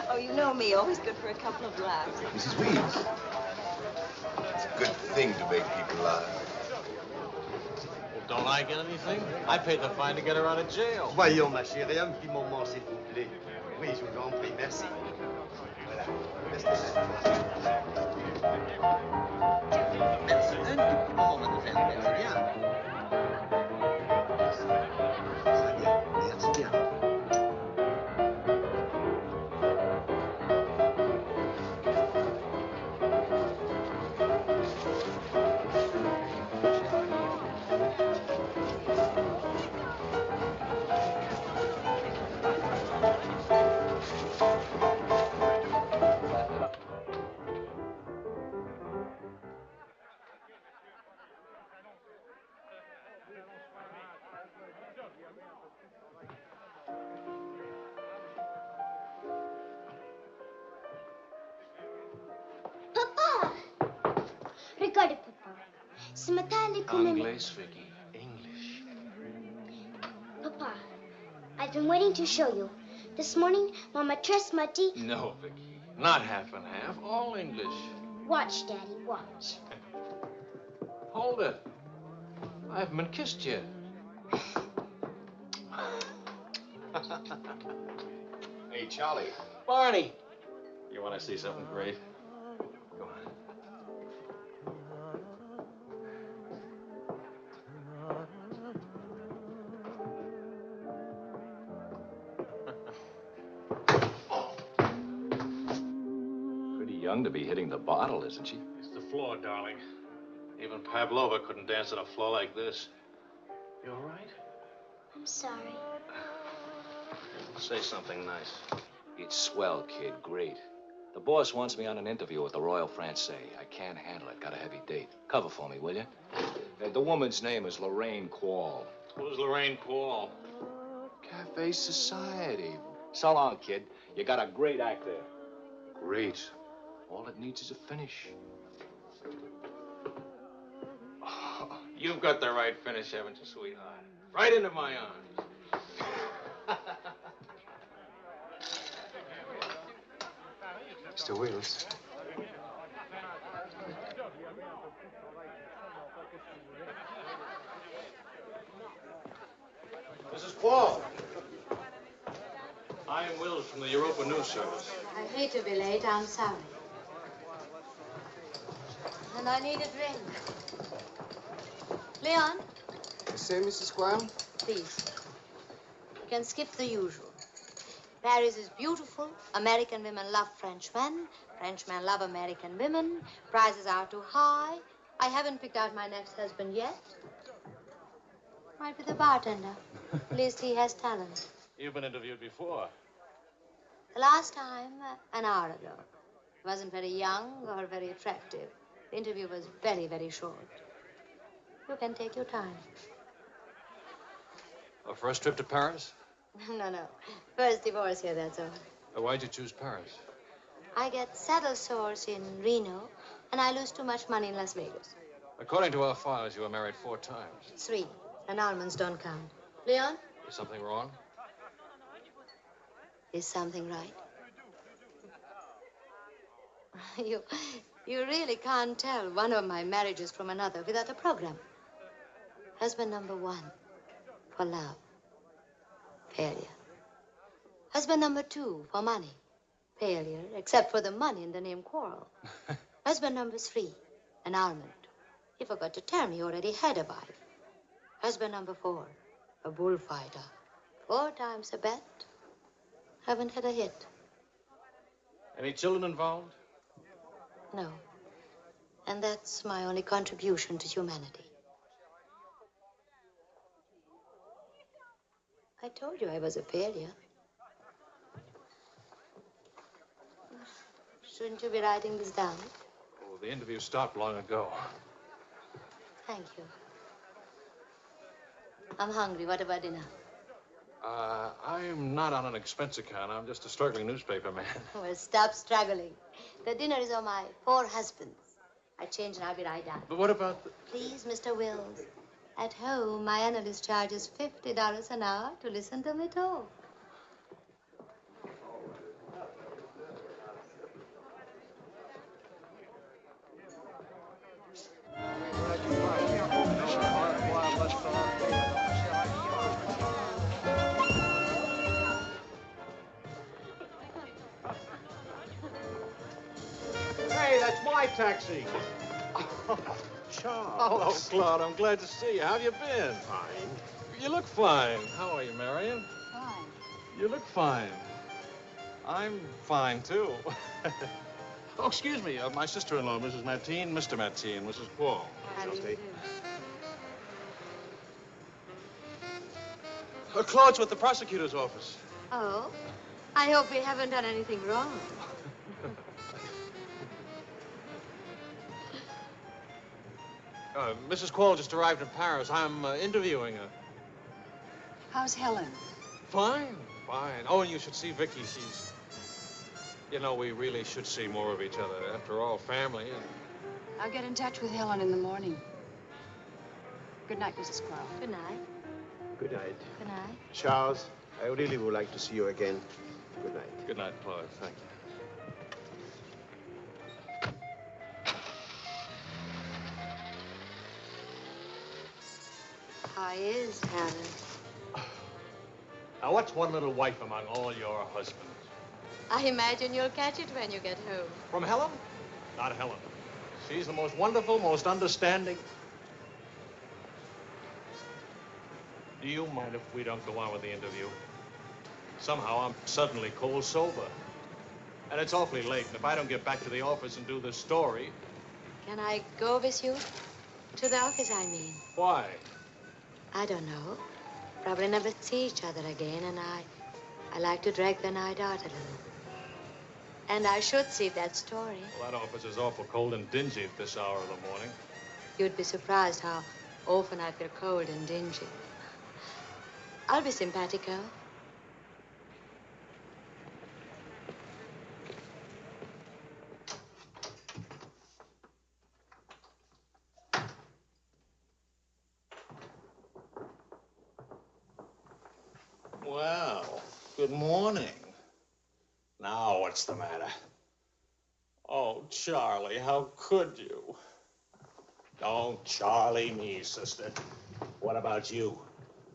[SPEAKER 5] Oh, you know me, always good for a couple of laughs.
[SPEAKER 3] Mrs. Weeds, it's a good thing to make people laugh.
[SPEAKER 11] Well, don't I get anything? I paid the fine to get her out of jail.
[SPEAKER 19] Voyons, ma chérie, un petit moment, s'il vous plaît. Oui, je vous en prie, merci. Voilà. Restez là. Merci. Un tout petit moment, mademoiselle. Merci bien. Très bien. Merci bien.
[SPEAKER 16] Regardez, Papa. Ce matin, à l'école...
[SPEAKER 11] English, Vicky. English.
[SPEAKER 16] Papa, I've been waiting to show you. This morning, my maîtresse m'a dit...
[SPEAKER 11] No, Vicky. Not half and half. All English.
[SPEAKER 16] Watch, Daddy, watch.
[SPEAKER 11] Hold it. I haven't been kissed yet.
[SPEAKER 8] Hey, Charlie.
[SPEAKER 11] Barney. You want to see something great? Go on.
[SPEAKER 13] Young to be hitting the bottle, isn't she?
[SPEAKER 11] It's the floor, darling. Even Pavlova couldn't dance on a floor like this. You all right?
[SPEAKER 16] I'm sorry.
[SPEAKER 11] Say something nice.
[SPEAKER 13] It's swell, kid. Great. The boss wants me on an interview with the Royal Francais. I can't handle it. Got a heavy date. Cover for me, will you? The woman's name is Lorraine Quall.
[SPEAKER 11] Who's Lorraine Quall?
[SPEAKER 13] Cafe Society. So long, kid. You got a great act there.
[SPEAKER 11] Great.
[SPEAKER 13] All it needs is a finish.
[SPEAKER 11] Oh, you've got the right finish, haven't you, sweetheart? Right into my arms.
[SPEAKER 19] Mr. Wills.
[SPEAKER 11] Mrs. Quall. I'm Wills from the Europa News Service.
[SPEAKER 20] I hate to be late. I'm sorry. And I need a drink. Leon?
[SPEAKER 19] You say, Mrs. Quall?
[SPEAKER 20] Please. You can skip the usual. Paris is beautiful. American women love Frenchmen. Frenchmen love American women. Prices are too high. I haven't picked out my next husband yet. Might be the bartender. At least he has talent.
[SPEAKER 11] You've been interviewed before.
[SPEAKER 20] The last time, an hour ago. He wasn't very young or very attractive. The interview was very, very short. You can take your time.
[SPEAKER 13] A first trip to Paris?
[SPEAKER 20] No. First divorce here, that's all.
[SPEAKER 13] Why'd you choose Paris?
[SPEAKER 20] I get saddle sores in Reno, and I lose too much money in Las Vegas.
[SPEAKER 13] According to our files, you were married 4 times.
[SPEAKER 20] 3. And almonds don't count. Leon?
[SPEAKER 13] Is something wrong?
[SPEAKER 20] Is something right? You really can't tell one of my marriages from another without a program. Husband number 1, for love. Failure. Husband number 2 for money. Failure, except for the money in the name Quarrel. Husband number 3, an almond. He forgot to tell me he already had a wife. Husband number 4, a bullfighter. 4 times a bet. Haven't had a hit.
[SPEAKER 11] Any children involved?
[SPEAKER 20] No. And that's my only contribution to humanity. I told you I was a failure. Shouldn't you be writing this down?
[SPEAKER 11] Oh, the interview stopped long ago.
[SPEAKER 20] Thank you. I'm hungry. What about dinner?
[SPEAKER 11] I'm not on an expense account. I'm just a struggling newspaper man.
[SPEAKER 20] Well, stop struggling. The dinner is on my 4 husbands. I change and I'll be right down.
[SPEAKER 11] But what about the...
[SPEAKER 20] Please, Mr. Wills. At home, my analyst charges $50 an hour to listen to me talk.
[SPEAKER 4] Hey, that's my taxi.
[SPEAKER 11] Charles. Hello, Claude. I'm glad to see you. How have you been?
[SPEAKER 4] Fine.
[SPEAKER 11] You look fine. How are you, Marion?
[SPEAKER 7] Fine.
[SPEAKER 11] You look fine. I'm fine, too. Oh, excuse me. My sister-in-law, Mrs. Mateen, Mr. Mateen, Mrs. Paul.
[SPEAKER 20] How do you do?
[SPEAKER 11] Claude's with the prosecutor's office.
[SPEAKER 20] Oh? I hope we haven't done anything wrong.
[SPEAKER 11] Mrs. Quall just arrived in Paris. I'm interviewing her.
[SPEAKER 7] How's Helen?
[SPEAKER 11] Fine, fine. Oh, and you should see Vicky. She's... You know, we really should see more of each other. After all, family and...
[SPEAKER 7] I'll get in touch with Helen in the morning. Good night, Mrs. Quarrel.
[SPEAKER 20] Good night.
[SPEAKER 19] Good night.
[SPEAKER 20] Good night.
[SPEAKER 19] Charles, I really would like to see you again. Good night.
[SPEAKER 11] Good night, Claude. Thank you.
[SPEAKER 20] How is Helen?
[SPEAKER 11] Now, what's one little wife among all your husbands?
[SPEAKER 20] I imagine you'll catch it when you get home.
[SPEAKER 11] From Helen? Not Helen. She's the most wonderful, most understanding. Do you mind if we don't go on with the interview? Somehow I'm suddenly cold sober. And it's awfully late, and if I don't get back to the office and do this story...
[SPEAKER 20] Can I go with you? To the office, I mean.
[SPEAKER 11] Why?
[SPEAKER 20] I don't know. Probably never see each other again, and I like to drag the night out a little. And I should see that story.
[SPEAKER 11] Well, that office is awful cold and dingy at this hour of the morning.
[SPEAKER 20] You'd be surprised how often I feel cold and dingy. I'll be simpatico.
[SPEAKER 11] Well, good morning. Now, what's the matter? Oh, Charlie, how could you? Don't Charlie me, sister. What about you?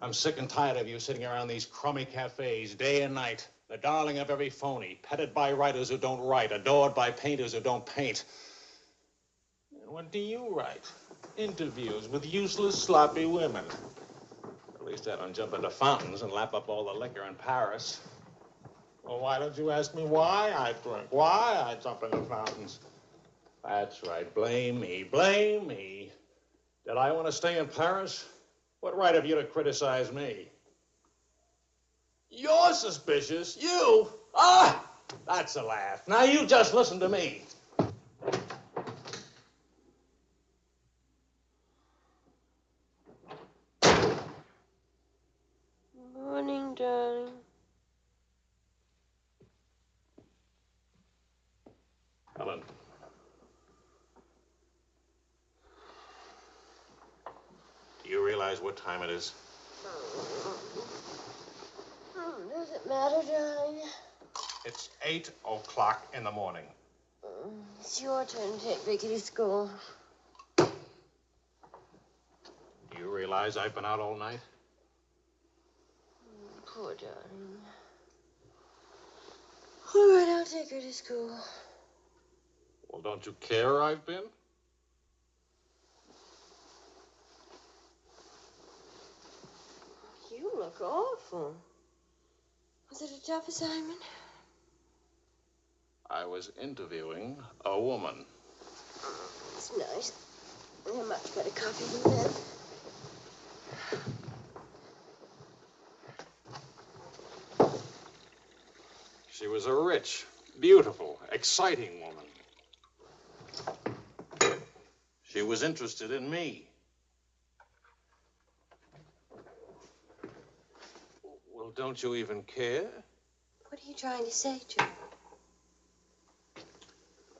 [SPEAKER 11] I'm sick and tired of you sitting around these crummy cafes day and night, the darling of every phony, petted by writers who don't write, adored by painters who don't paint. What do you write? Interviews with useless, sloppy women. At least I don't jump into fountains and lap up all the liquor in Paris. Well, why don't you ask me why I drink? Why I jump into fountains? That's right. Blame me. Blame me. Did I want to stay in Paris? What right have you to criticize me? You're suspicious. You? Ah! That's a laugh. Now you just listen to me.
[SPEAKER 16] Morning, darling.
[SPEAKER 11] Helen. Do you realize what time it is?
[SPEAKER 16] Does it matter, darling?
[SPEAKER 11] It's 8 o'clock in the morning.
[SPEAKER 16] It's your turn to take Vicky to school.
[SPEAKER 11] Do you realize I've been out all night?
[SPEAKER 16] Poor darling.
[SPEAKER 5] All right, I'll take her to school.
[SPEAKER 11] Well, don't you care I've been?
[SPEAKER 5] You look awful. Was it a tough assignment?
[SPEAKER 11] I was interviewing a woman.
[SPEAKER 5] It's nice. They're much better coffee than that.
[SPEAKER 11] She was a rich, beautiful, exciting woman. She was interested in me. Well, don't you even care?
[SPEAKER 5] What are you trying to say, Joe?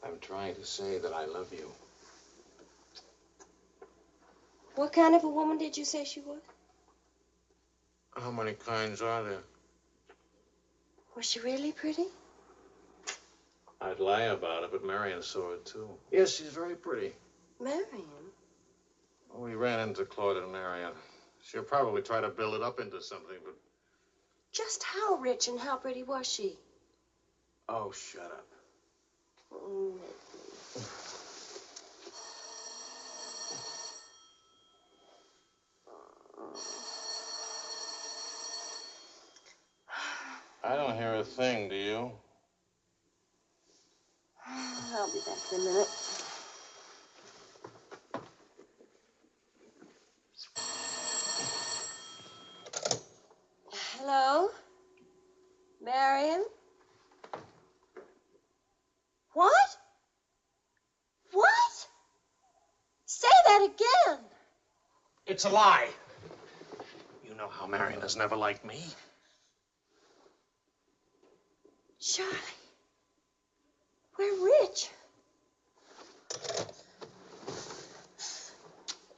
[SPEAKER 11] I'm trying to say that I love you.
[SPEAKER 5] What kind of a woman did you say she was?
[SPEAKER 11] How many kinds are there?
[SPEAKER 5] Was she really pretty?
[SPEAKER 11] I'd lie about it, but Marion saw it, too. Yes, she's very pretty.
[SPEAKER 5] Marion?
[SPEAKER 11] We ran into Claude and Marion. She'll probably try to build it up into something, but...
[SPEAKER 5] Just how rich and how pretty was she?
[SPEAKER 11] Oh, shut up.
[SPEAKER 5] Oh,
[SPEAKER 11] I don't hear a thing, do you?
[SPEAKER 5] I'll be back in a minute. Hello? Marion? What? What? Say that again.
[SPEAKER 11] It's a lie. You know how Marion has never liked me.
[SPEAKER 5] Charlie, we're rich.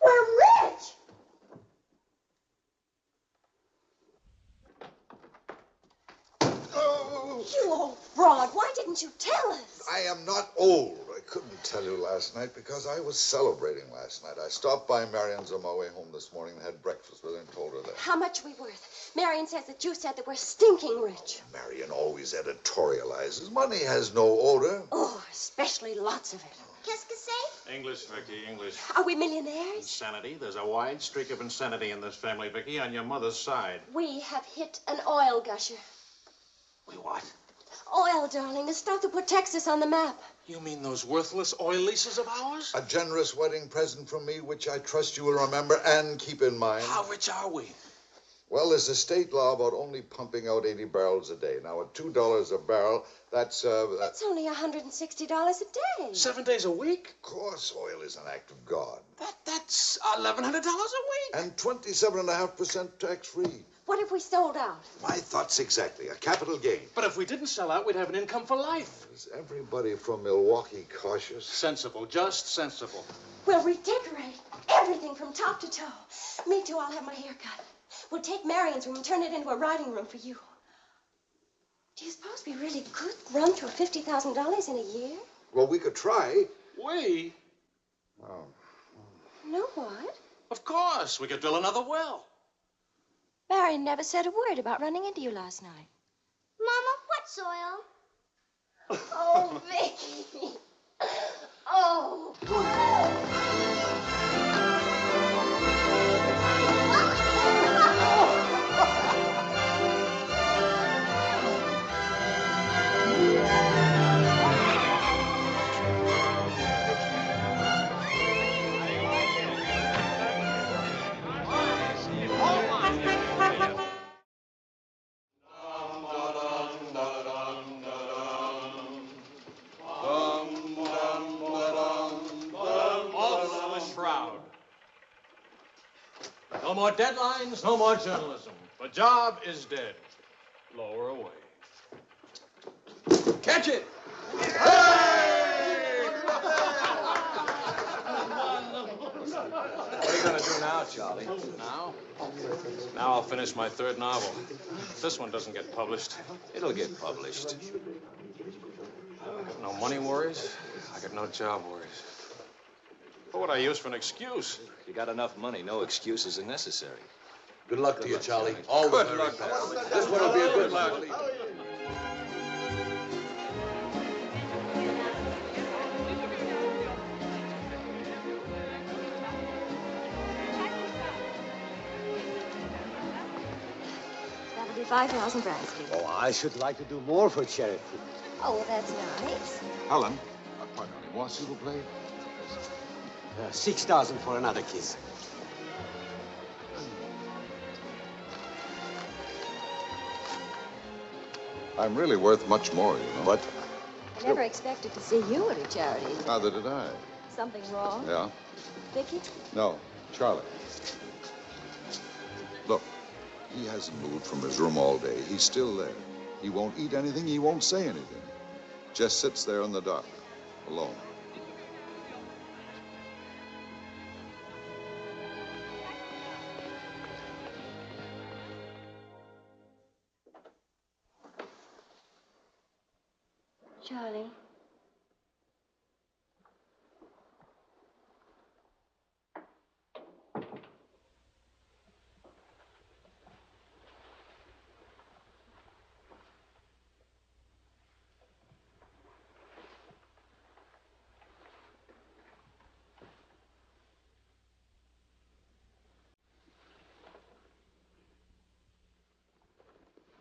[SPEAKER 5] We're rich! You old fraud, why didn't you tell us?
[SPEAKER 15] I am not old. I couldn't tell you last night because I was celebrating last night. I stopped by Marion's on my way home this morning and had breakfast with her and told her that.
[SPEAKER 5] How much are we worth? Marion says that you said that we're stinking rich.
[SPEAKER 15] Marion always editorializes. Money has no odor.
[SPEAKER 5] Oh, especially lots of it.
[SPEAKER 16] Qu'est-ce que c'est?
[SPEAKER 11] English, Vicky, English.
[SPEAKER 5] Are we millionaires?
[SPEAKER 11] Insanity. There's a wide streak of insanity in this family, Vicky, on your mother's side.
[SPEAKER 5] We have hit an oil gusher.
[SPEAKER 11] We what?
[SPEAKER 5] Oil, darling, the stuff that put Texas on the map.
[SPEAKER 11] You mean those worthless oil leases of ours?
[SPEAKER 15] A generous wedding present from me, which I trust you will remember and keep in mind.
[SPEAKER 11] How rich are we?
[SPEAKER 15] Well, there's a state law about only pumping out 80 barrels a day. Now, at $2 a barrel, that's
[SPEAKER 5] That's only $160 a day.
[SPEAKER 11] 7 days a week?
[SPEAKER 15] Of course, oil is an act of God.
[SPEAKER 11] That's $1,100 a week.
[SPEAKER 15] And 27.5% tax-free.
[SPEAKER 5] What if we sold out?
[SPEAKER 15] My thoughts exactly. A capital gain.
[SPEAKER 11] But if we didn't sell out, we'd have an income for life.
[SPEAKER 15] Is everybody from Milwaukee cautious?
[SPEAKER 11] Sensible, just sensible.
[SPEAKER 5] We'll redecorate everything from top to toe. Me too, I'll have my hair cut. We'll take Marion's room and turn it into a writing room for you. Do you suppose we really could run through $50,000 in a year?
[SPEAKER 15] Well, we could try.
[SPEAKER 11] We?
[SPEAKER 15] Oh.
[SPEAKER 5] No, what?
[SPEAKER 11] Of course. We could drill another well.
[SPEAKER 5] Marion never said a word about running into you last night.
[SPEAKER 16] Mama, what's oil?
[SPEAKER 5] Oh, Vicky. Oh.
[SPEAKER 11] No more deadlines, no more journalism. The job is dead. Lower away.
[SPEAKER 1] Catch it!
[SPEAKER 13] What are you going to do now, Charlie?
[SPEAKER 11] Now? Now I'll finish my third novel. If this one doesn't get published.
[SPEAKER 13] It'll get published.
[SPEAKER 11] I got no money worries. I got no job worries. What would I use for an excuse?
[SPEAKER 13] You got enough money. No excuses are necessary.
[SPEAKER 1] Good luck to you, Charlie. All
[SPEAKER 11] Good
[SPEAKER 1] the
[SPEAKER 11] luck.
[SPEAKER 1] This one will be a good one.
[SPEAKER 17] 5,000 francs, please.
[SPEAKER 19] Oh, I should like to do more for charity.
[SPEAKER 17] Oh, well, that's nice.
[SPEAKER 15] Helen, pardonnez-moi, s'il vous plaît.
[SPEAKER 19] 6,000 for another kiss.
[SPEAKER 15] I'm really worth much more, you know.
[SPEAKER 19] But
[SPEAKER 17] I never expected to see you at a charity.
[SPEAKER 15] neither did I.
[SPEAKER 17] Something wrong?
[SPEAKER 15] Yeah?
[SPEAKER 17] Vicky?
[SPEAKER 15] No, Charlie. Look, he hasn't moved from his room all day. He's still there. He won't eat anything. He won't say anything. Just sits there in the dark, alone.
[SPEAKER 17] Charlie.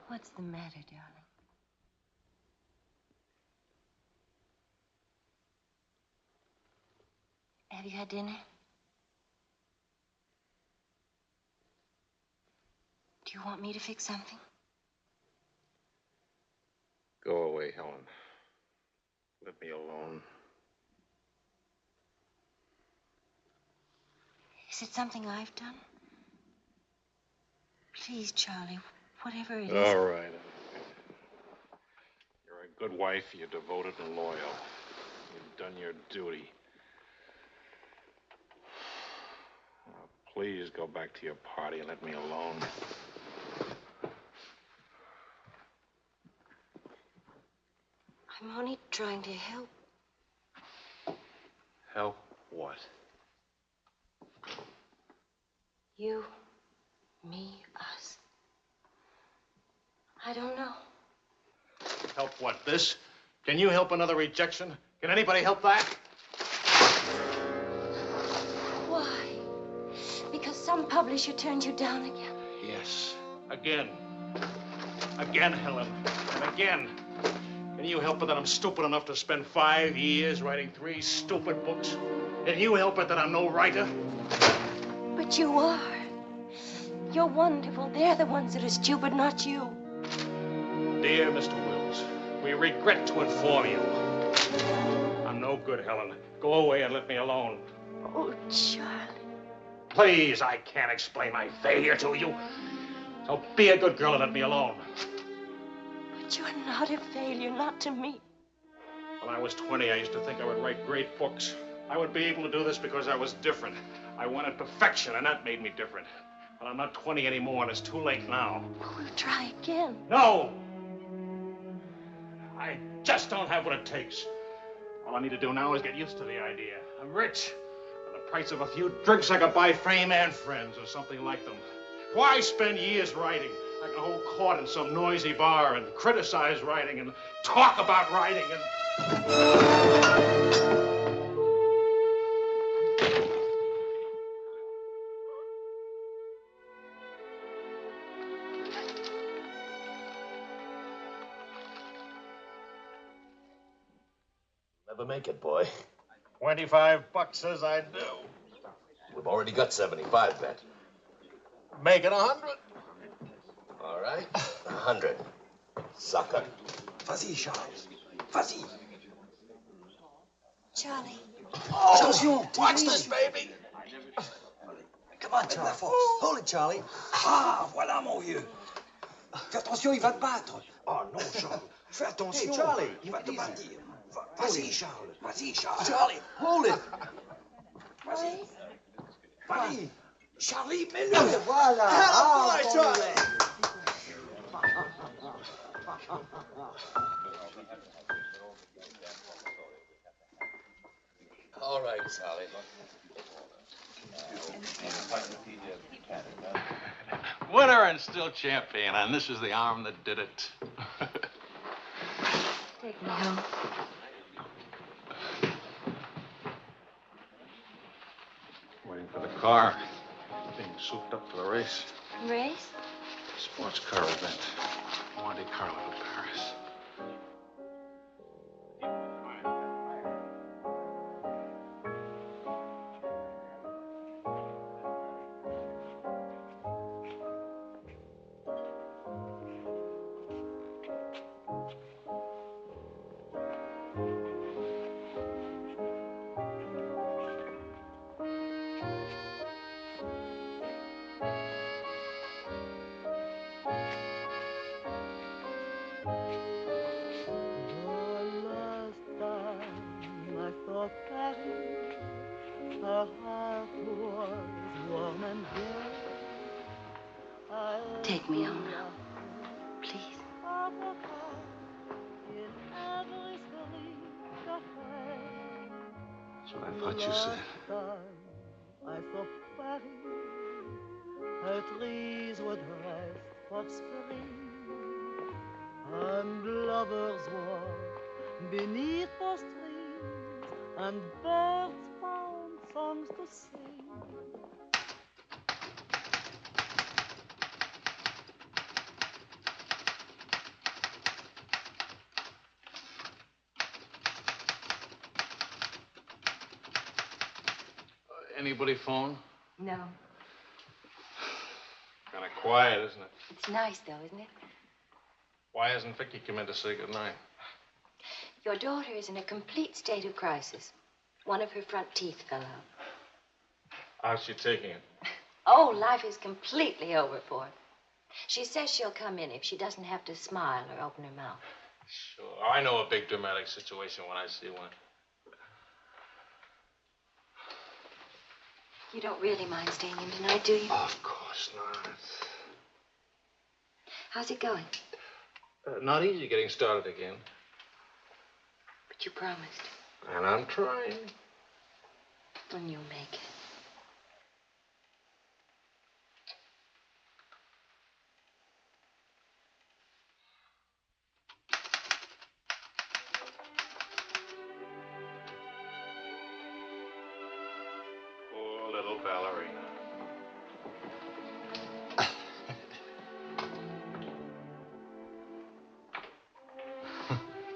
[SPEAKER 17] What's the matter, darling? Have you had dinner? Do you want me to fix something?
[SPEAKER 6] Go away, Helen. Let me alone.
[SPEAKER 17] Is it something I've done? Please, Charlie, whatever it is.
[SPEAKER 6] All right. You're a good wife. You're devoted and loyal. You've done your duty. Now, please go back to your party and let me alone.
[SPEAKER 17] I'm only trying to help.
[SPEAKER 6] Help what?
[SPEAKER 17] You, me, us. I don't know.
[SPEAKER 4] Help what, this? Can you help another rejection? Can anybody help that?
[SPEAKER 17] Why? Because some publisher turned you down again?
[SPEAKER 4] Yes. Again. Again, Helen. And again. Can you help it that I'm stupid enough to spend 5 years writing 3 stupid books? Can you help it that I'm no writer?
[SPEAKER 17] But you are. You're wonderful. They're the ones that are stupid, not you.
[SPEAKER 4] Dear Mr. Wills, we regret to inform you. I'm no good, Helen. Go away and let me alone.
[SPEAKER 17] Oh, Charlie.
[SPEAKER 4] Please, I can't explain my failure to you. So be a good girl and let me alone.
[SPEAKER 17] But you're not a failure, not to me.
[SPEAKER 4] When I was 20, I used to think I would write great books. I would be able to do this because I was different. I wanted perfection, and that made me different. But I'm not 20 anymore, and it's too late now.
[SPEAKER 17] We'll try again.
[SPEAKER 4] No! I just don't have what it takes. All I need to do now is get used to the idea. I'm rich. For the price of a few drinks, I could buy fame and friends or something like them. Why spend years writing? I can hold court in some noisy bar and criticize writing and talk about writing and...
[SPEAKER 21] Never make it, boy.
[SPEAKER 4] $25 says I do.
[SPEAKER 21] We've already got 75, bet.
[SPEAKER 4] Make it 100.
[SPEAKER 21] All right, 100. Sucker.
[SPEAKER 19] Vas-y, Charles. Vas-y.
[SPEAKER 17] Charlie.
[SPEAKER 19] Oh, attention.
[SPEAKER 21] Watch this, baby.
[SPEAKER 19] Come on, Charlie. Hold it, Charlie. Ah, voilà, mon vieux. Fais attention, il va te battre. Oh, non, Charles. Fais attention. Hey, Charlie, il va te battre. Vas-y, Charles. Vas-y, Charles. Charlie, hold it. Vas-y. Vas-y. Charlie, mets-le. Voilà. Ah, boy, Charlie.
[SPEAKER 21] All right, Sally.
[SPEAKER 11] Winner and still champion, and this is the arm that did it.
[SPEAKER 17] Take me home.
[SPEAKER 6] Waiting for the car. Being souped up for the race.
[SPEAKER 17] Race?
[SPEAKER 13] Sports car event. Monte Carlo to Paris.
[SPEAKER 17] Take me home now, please.
[SPEAKER 13] That's what I thought you said.
[SPEAKER 2] I saw Paris, her trees would rest for spring, and lovers walk beneath those trees, and birds found songs to sing.
[SPEAKER 13] Anybody phone?
[SPEAKER 17] No.
[SPEAKER 13] Kind of quiet, isn't it?
[SPEAKER 17] It's nice, though, isn't it?
[SPEAKER 13] Why hasn't Vicky come in to say goodnight?
[SPEAKER 17] Your daughter is in a complete state of crisis. One of her front teeth fell out.
[SPEAKER 13] How's she taking it?
[SPEAKER 17] Oh, life is completely over for her. She says she'll come in if she doesn't have to smile or open her mouth.
[SPEAKER 13] Sure. I know a big dramatic situation when I see one.
[SPEAKER 17] You don't really mind staying in tonight, do you?
[SPEAKER 13] Of course not.
[SPEAKER 17] How's it going?
[SPEAKER 13] Not easy getting started again.
[SPEAKER 17] But you promised.
[SPEAKER 13] And I'm trying.
[SPEAKER 17] And you'll make it.
[SPEAKER 13] Poor little ballerina.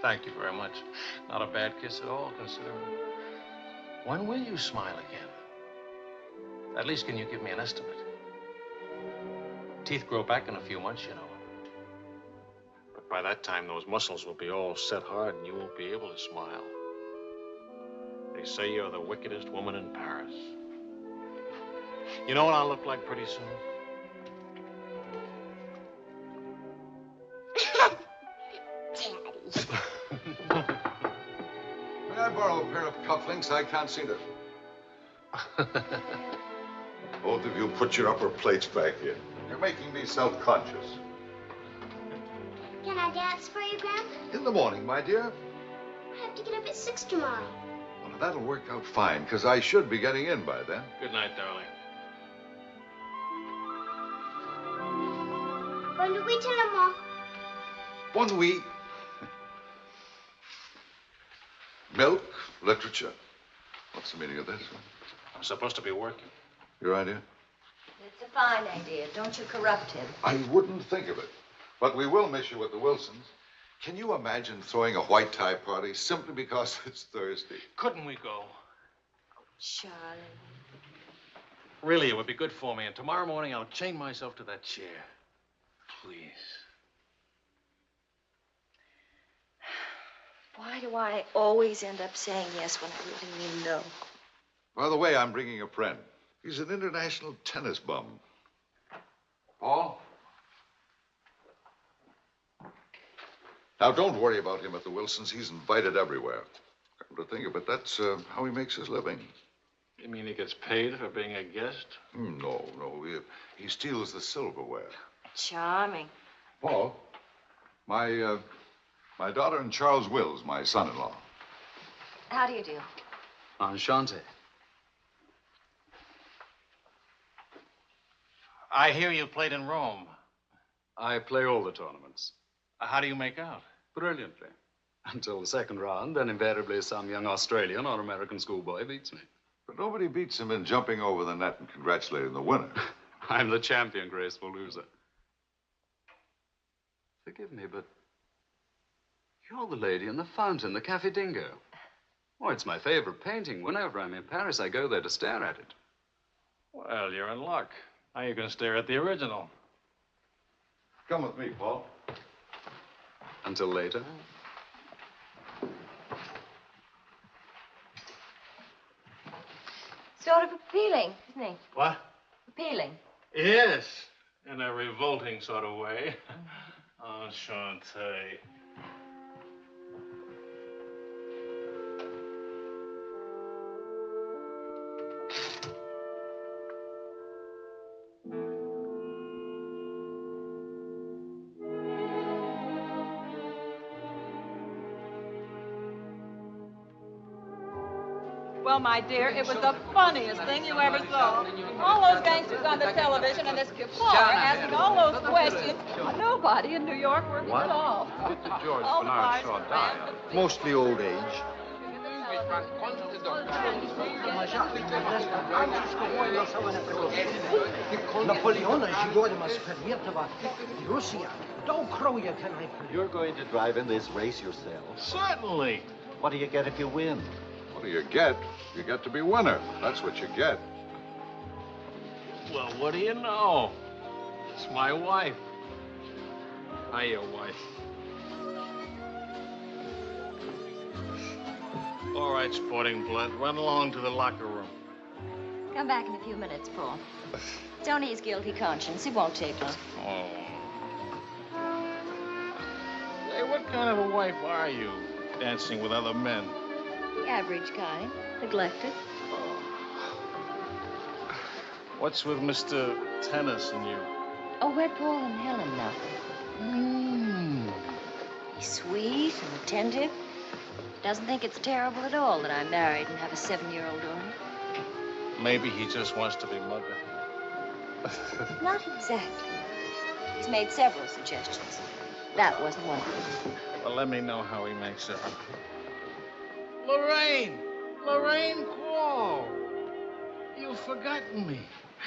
[SPEAKER 13] Thank you very much. Not a bad kiss at all, considering. When will you smile again? At least, can you give me an estimate? Teeth grow back in a few months, you know. But by that time, those muscles will be all set hard and you won't be able to smile. They say you're the wickedest woman in Paris. You know what I'll look like pretty soon?
[SPEAKER 15] May I borrow a pair of cufflinks? I can't see them. Both of you put your upper plates back here. You're making me self-conscious.
[SPEAKER 16] Can I dance for you, Grandpa?
[SPEAKER 15] In the morning, my dear.
[SPEAKER 16] I have to get up at 6 tomorrow.
[SPEAKER 15] Well, that'll work out fine, because I should be getting in by then.
[SPEAKER 13] Good night, darling.
[SPEAKER 16] Bonne nuit, maman.
[SPEAKER 15] Bonne nuit. Milk, literature. What's the meaning of this?
[SPEAKER 13] I'm supposed to be working.
[SPEAKER 15] Your idea?
[SPEAKER 17] It's a fine idea. Don't you corrupt him.
[SPEAKER 15] I wouldn't think of it. But we will miss you with the Wilsons. Can you imagine throwing a white tie party simply because it's Thursday?
[SPEAKER 13] Couldn't we go?
[SPEAKER 17] Charlie.
[SPEAKER 13] Really, it would be good for me. And tomorrow morning, I'll chain myself to that chair. Please.
[SPEAKER 17] Why do I always end up saying yes when I really mean no?
[SPEAKER 15] By the way, I'm bringing a friend. He's an international tennis bum. Paul? Now, don't worry about him at the Wilsons. He's invited everywhere. Come to think of it, that's how he makes his living.
[SPEAKER 13] You mean he gets paid for being a guest?
[SPEAKER 15] No. He steals the silverware.
[SPEAKER 17] Charming.
[SPEAKER 15] Paul, my daughter and Charles Wills, my son-in-law.
[SPEAKER 17] How do you do?
[SPEAKER 22] Enchanté.
[SPEAKER 13] I hear you played in Rome.
[SPEAKER 22] I play all the tournaments.
[SPEAKER 13] How do you make out?
[SPEAKER 22] Brilliantly. Until the second round, then invariably some young Australian or American schoolboy beats me.
[SPEAKER 15] But nobody beats him in jumping over the net and congratulating the winner.
[SPEAKER 22] I'm the champion graceful loser. Forgive me, but you're the lady in the fountain, the Café Dingo. Oh, it's my favorite painting. Whenever I'm in Paris, I go there to stare at it.
[SPEAKER 4] Well, you're in luck. Now you can stare at the original.
[SPEAKER 8] Come with me, Paul.
[SPEAKER 22] Until later.
[SPEAKER 17] Sort of appealing, isn't he?
[SPEAKER 4] What?
[SPEAKER 17] Appealing.
[SPEAKER 4] Yes, in a revolting sort of way. Enchanté.
[SPEAKER 2] Well, my dear, it was the funniest thing you ever saw. All those gangsters on the television and this Paul asking all those questions. Nobody in New York working
[SPEAKER 10] What?
[SPEAKER 2] at all.
[SPEAKER 10] Did George
[SPEAKER 2] All the
[SPEAKER 10] Bernard
[SPEAKER 2] bars
[SPEAKER 10] Shaw
[SPEAKER 2] and
[SPEAKER 10] die?
[SPEAKER 8] Mostly old age.
[SPEAKER 19] Napoleone Gigorima Spermietova, Russia. Don't crow you tonight.
[SPEAKER 10] You're going to drive in this race yourself.
[SPEAKER 4] Certainly.
[SPEAKER 10] What do you get if you win?
[SPEAKER 8] What do you get? You get to be winner. That's what you get.
[SPEAKER 4] Well, what do you know? It's my wife. Hiya, wife. All right, sporting blood, run along to the locker room.
[SPEAKER 17] Come back in a few minutes, Paul. It's only his guilty conscience. He won't take it.
[SPEAKER 4] Oh. Hey, what kind of a wife are you, dancing with other men?
[SPEAKER 17] The average kind. Neglected.
[SPEAKER 4] What's with Mr. Tennis and you?
[SPEAKER 17] Oh, we're Paul and Helen now. He's sweet and attentive. Doesn't think it's terrible at all that I'm married and have a 7-year-old daughter.
[SPEAKER 4] Maybe he just wants to be mother.
[SPEAKER 17] Not exactly. He's made several suggestions. That wasn't one of them.
[SPEAKER 4] Well, let me know how he makes it. Lorraine! Lorraine Quall! You've forgotten me.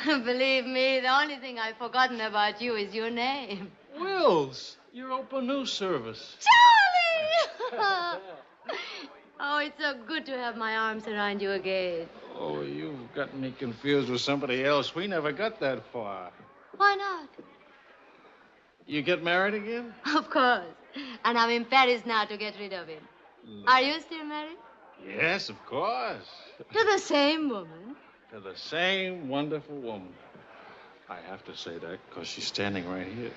[SPEAKER 20] Believe me, the only thing I've forgotten about you is your name.
[SPEAKER 4] Wills, your Open News Service.
[SPEAKER 20] Charlie! Oh, it's so good to have my arms around you again.
[SPEAKER 4] Oh, you've got me confused with somebody else. We never got that far.
[SPEAKER 20] Why not?
[SPEAKER 4] You get married again?
[SPEAKER 20] Of course. And I'm in Paris now to get rid of him. Are you still married?
[SPEAKER 4] Yes, of course.
[SPEAKER 20] To the same woman.
[SPEAKER 4] To the same wonderful woman. I have to say that because she's standing right here.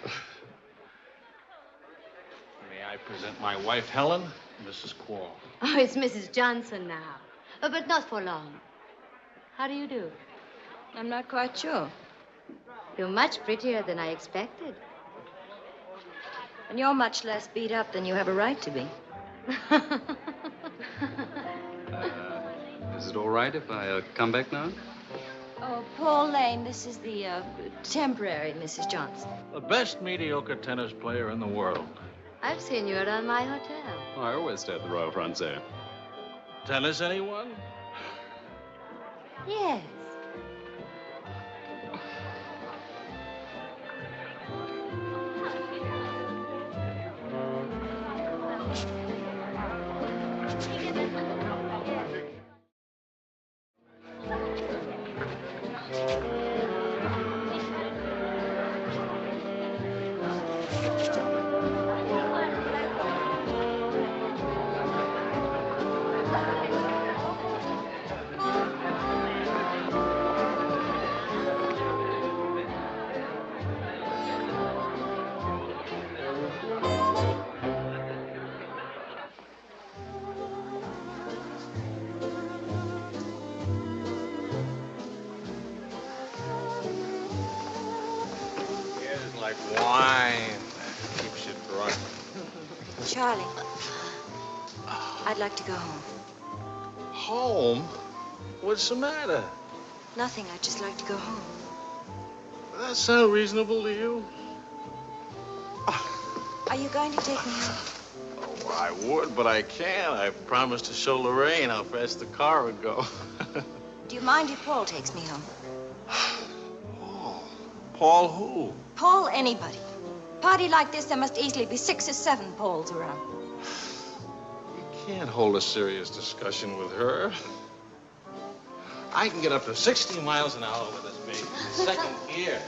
[SPEAKER 4] May I present my wife, Helen, Mrs. Quall.
[SPEAKER 20] Oh, it's Mrs. Johnson now. But not for long. How do you do?
[SPEAKER 17] I'm not quite sure.
[SPEAKER 20] You're much prettier than I expected.
[SPEAKER 17] And you're much less beat up than you have a right to be.
[SPEAKER 22] Is it all right if I come back now?
[SPEAKER 17] Oh, Paul Lane, this is the temporary Mrs. Johnson.
[SPEAKER 4] The best mediocre tennis player in the world.
[SPEAKER 20] I've seen you around my hotel.
[SPEAKER 22] Oh, I always stay at the Royal Francais.
[SPEAKER 4] Tennis, anyone?
[SPEAKER 20] Yes.
[SPEAKER 4] Like wine. Keeps you drunk.
[SPEAKER 17] Charlie, I'd like to go home.
[SPEAKER 4] Home? What's the matter?
[SPEAKER 17] Nothing. I'd just like to go home.
[SPEAKER 4] Does that sound reasonable to you?
[SPEAKER 17] Are you going to take me home?
[SPEAKER 4] Oh, I would, but I can't. I promised to show Lorraine how fast the car would go.
[SPEAKER 17] Do you mind if Paul takes me home?
[SPEAKER 4] Paul who?
[SPEAKER 17] Paul anybody. Party like this, there must easily be 6 or 7 Pauls around.
[SPEAKER 11] Can't hold a serious discussion with her. I can get up to 60 miles an hour with this baby. Second gear.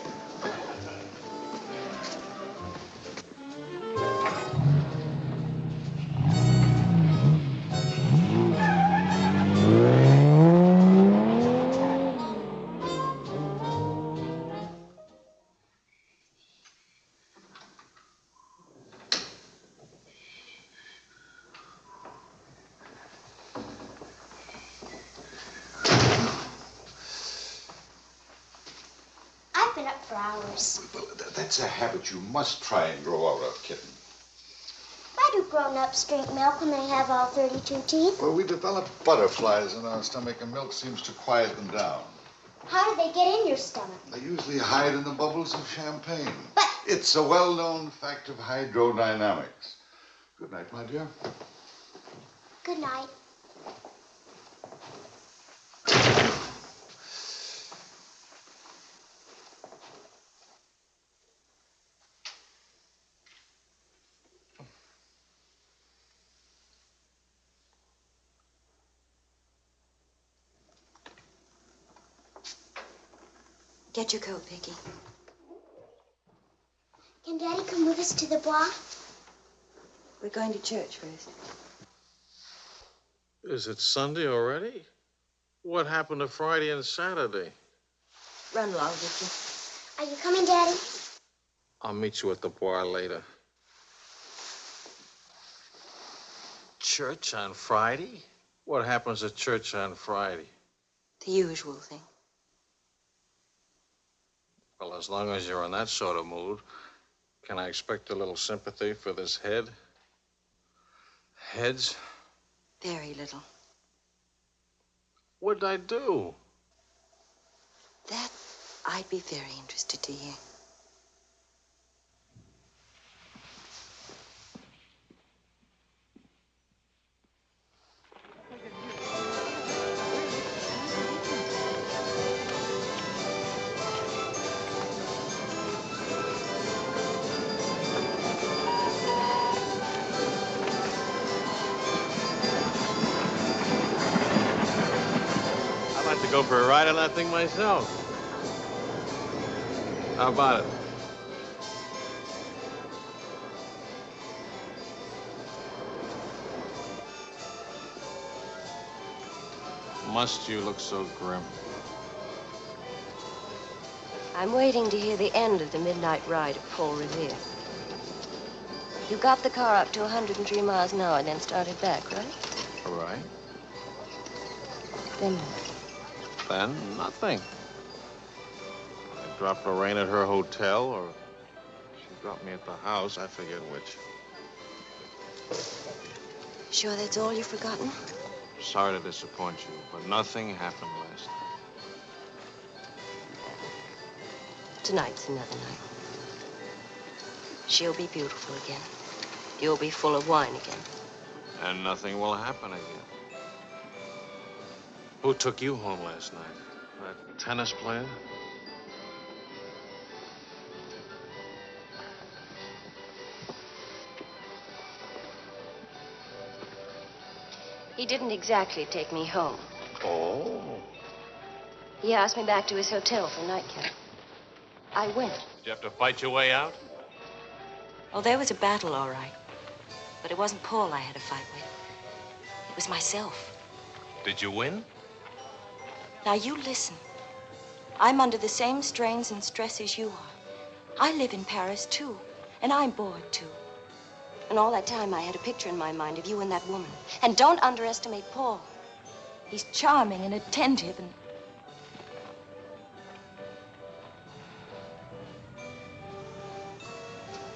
[SPEAKER 16] I've been up for hours.
[SPEAKER 15] Well, that's a habit you must try and grow out of, kitten.
[SPEAKER 16] Why do grown-ups drink milk when they have all 32 teeth?
[SPEAKER 15] Well, we develop butterflies in our stomach, and milk seems to quiet them down.
[SPEAKER 16] How do they get in your stomach?
[SPEAKER 15] They usually hide in the bubbles of champagne. But it's a well-known fact of hydrodynamics. Good night, my dear.
[SPEAKER 16] Good night.
[SPEAKER 17] Get your coat, Vicky.
[SPEAKER 16] Can Daddy come with us to the Bois?
[SPEAKER 17] We're going to church first.
[SPEAKER 11] Is it Sunday already? What happened to Friday and Saturday?
[SPEAKER 17] Run along, Vicky.
[SPEAKER 16] Are you coming, Daddy?
[SPEAKER 11] I'll meet you at the bar later. Church on Friday? What happens at church on Friday?
[SPEAKER 17] The usual thing.
[SPEAKER 11] Well, as long as you're in that sort of mood, can I expect a little sympathy for this head? Heads?
[SPEAKER 17] Very little.
[SPEAKER 11] What'd I do?
[SPEAKER 17] That I'd be very interested to hear.
[SPEAKER 11] Go for a ride on that thing myself. How about it? Must you look so grim?
[SPEAKER 17] I'm waiting to hear the end of the midnight ride of Paul Revere. You got the car up to 103 miles an hour and then started back, right?
[SPEAKER 11] All right.
[SPEAKER 17] Then
[SPEAKER 11] Then, nothing. I dropped Lorraine at her hotel, or she dropped me at the house. I forget which.
[SPEAKER 17] sure that's all you've forgotten?
[SPEAKER 11] Sorry to disappoint you, but nothing happened last night.
[SPEAKER 17] Tonight's another night. She'll be beautiful again. You'll be full of wine again.
[SPEAKER 11] And nothing will happen again. Who took you home last night? That tennis player?
[SPEAKER 17] He didn't exactly take me home.
[SPEAKER 11] Oh.
[SPEAKER 17] He asked me back to his hotel for a nightcap. I went.
[SPEAKER 11] Did you have to fight your way out?
[SPEAKER 17] Oh, there was a battle, all right. But it wasn't Paul I had to fight with. It was myself.
[SPEAKER 11] Did you win?
[SPEAKER 17] Now, you listen. I'm under the same strains and stress as you are. I live in Paris, too. And I'm bored, too. And all that time, I had a picture in my mind of you and that woman. And don't underestimate Paul. He's charming and attentive and...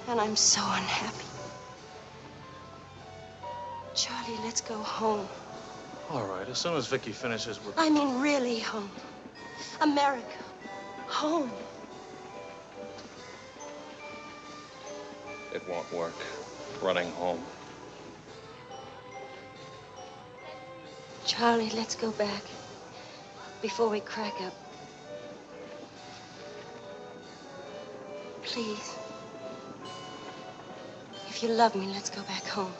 [SPEAKER 17] And I'm so unhappy. Charlie, let's go home.
[SPEAKER 11] All right, as soon as Vicky finishes with...
[SPEAKER 17] I mean, really home. America. Home.
[SPEAKER 11] It won't work. Running home.
[SPEAKER 17] Charlie, let's go back. Before we crack up. Please. If you love me, let's go back home.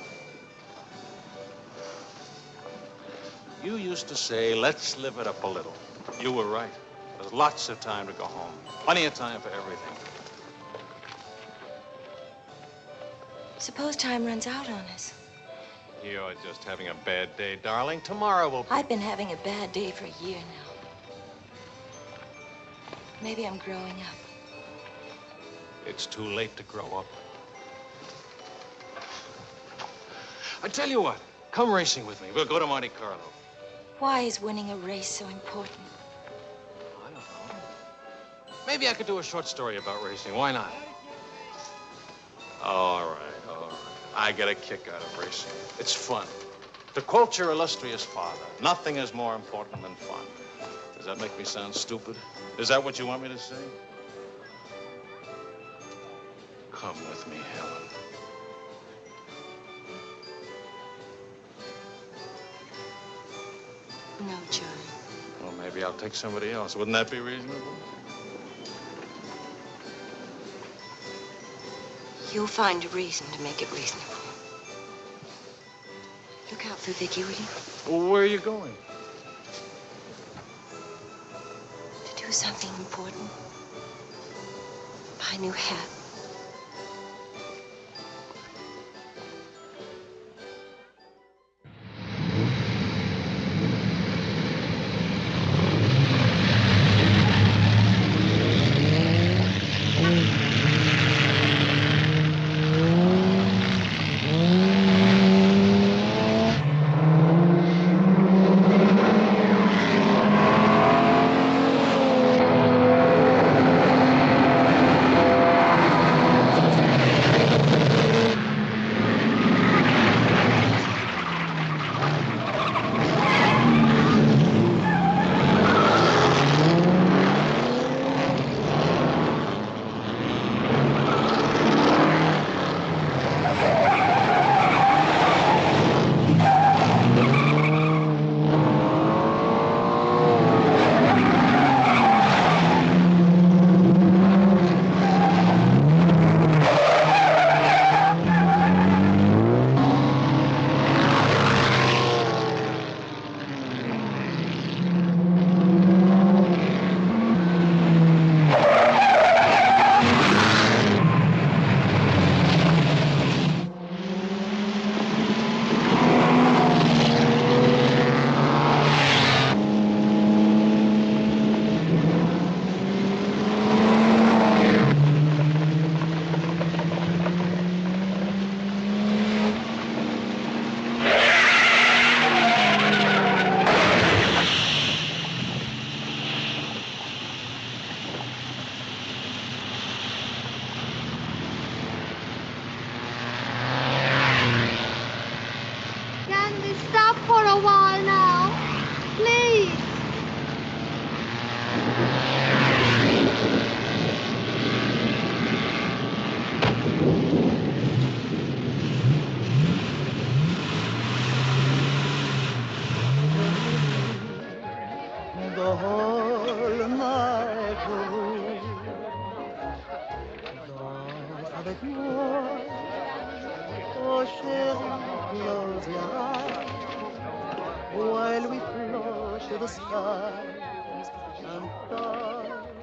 [SPEAKER 4] You used to say, let's live it up a little. You were right. There's lots of time to go home. Plenty of time for everything.
[SPEAKER 17] Suppose time runs out on us.
[SPEAKER 4] You're just having a bad day, darling. Tomorrow will be...
[SPEAKER 17] I've been having a bad day for a year now. Maybe I'm growing up.
[SPEAKER 4] It's too late to grow up. I tell you what, come racing with me. We'll go to Monte Carlo.
[SPEAKER 17] Why is winning a race so important?
[SPEAKER 4] I don't know. Maybe I could do a short story about racing. Why not? All right. I get a kick out of racing. It's fun. To quote your illustrious father, nothing is more important than fun. Does that make me sound stupid? Is that what you want me to say? Come with me, Helen.
[SPEAKER 17] No, Charlie.
[SPEAKER 4] Well, maybe I'll take somebody else. Wouldn't that be reasonable?
[SPEAKER 17] You'll find a reason to make it reasonable. Look out for Vicky, will you?
[SPEAKER 4] Well, where are you going?
[SPEAKER 17] To do something important. Buy a new hat.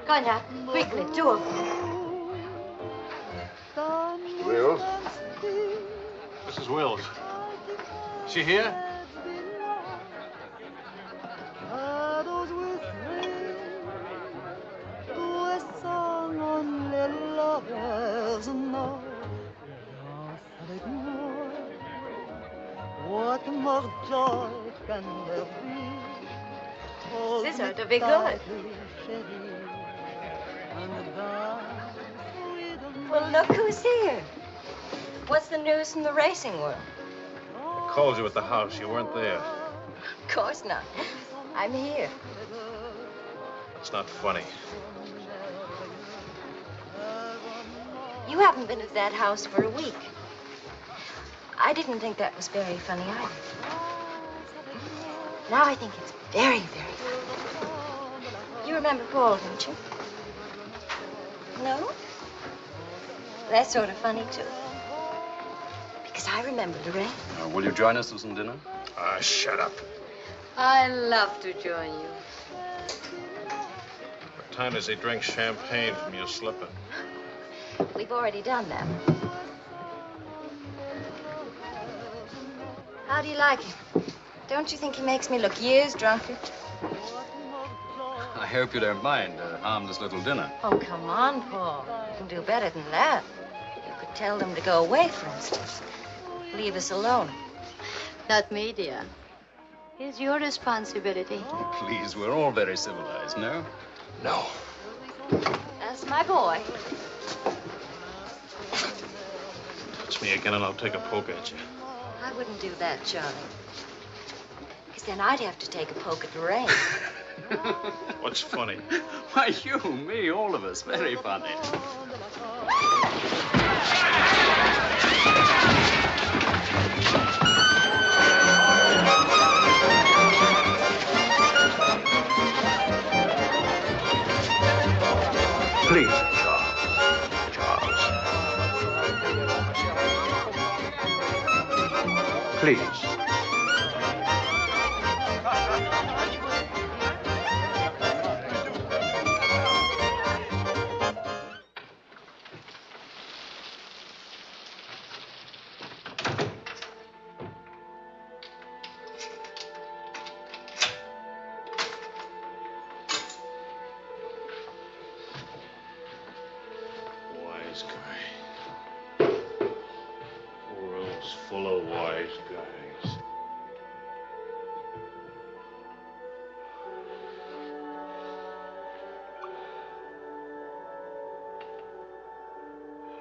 [SPEAKER 7] Cognac, quickly, 2 of them.
[SPEAKER 3] Wills?
[SPEAKER 4] Mrs. Wills. Is she here?
[SPEAKER 12] What more joy can there be?
[SPEAKER 7] This ought to be good.
[SPEAKER 17] Well, look who's here. What's the news from the racing world?
[SPEAKER 4] I called you at the house. You weren't there.
[SPEAKER 17] Of course not. I'm here.
[SPEAKER 4] It's not funny.
[SPEAKER 17] You haven't been at that house for a week. I didn't think that was very funny either. Now I think it's very, very funny. You remember Paul, don't you? No? That's sort of funny, too. Because I remember, Lorraine.
[SPEAKER 22] Will you join us for some dinner?
[SPEAKER 6] Shut up.
[SPEAKER 20] I love to join you.
[SPEAKER 6] What time does he drink champagne from your slipper?
[SPEAKER 17] We've already done that. How do you like him? Don't you think he makes me look years drunker?
[SPEAKER 22] I hope you don't mind a harmless little dinner.
[SPEAKER 17] Oh, come on, Paul. You can do better than that. You could tell them to go away, for instance. Leave us alone.
[SPEAKER 20] Not me, dear. It's your responsibility.
[SPEAKER 22] Please, we're all very civilized, no?
[SPEAKER 6] No.
[SPEAKER 17] That's my boy.
[SPEAKER 6] Touch me again and I'll take a poke at you.
[SPEAKER 17] I wouldn't do that, Charlie. Because then I'd have to take a poke at Lorraine.
[SPEAKER 6] What's funny?
[SPEAKER 22] Why, you, me, all of us. Very funny.
[SPEAKER 6] Please, Charles. Please. Wise guy. World's full of wise guys.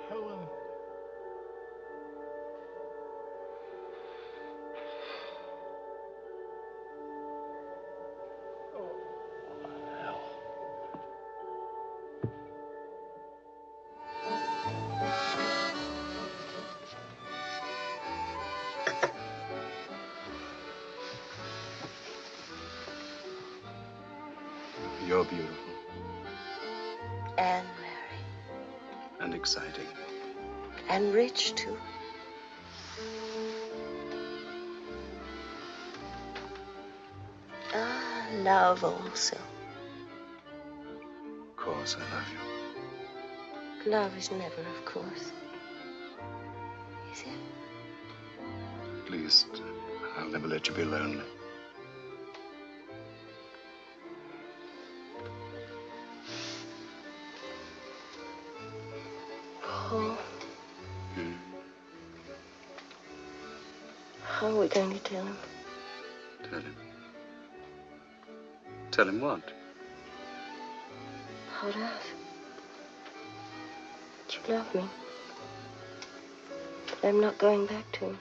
[SPEAKER 6] Helen.
[SPEAKER 22] You're beautiful
[SPEAKER 17] And
[SPEAKER 22] and exciting.
[SPEAKER 17] and rich, too. Ah, love also.
[SPEAKER 22] Of course, I love you.
[SPEAKER 17] Love is never, of course. Is it?
[SPEAKER 22] At least, I'll never let you be lonely.
[SPEAKER 17] Paul. How are we going to tell him?
[SPEAKER 22] Tell him. Tell him what?
[SPEAKER 17] About us. That you love me. That I'm not going back to him.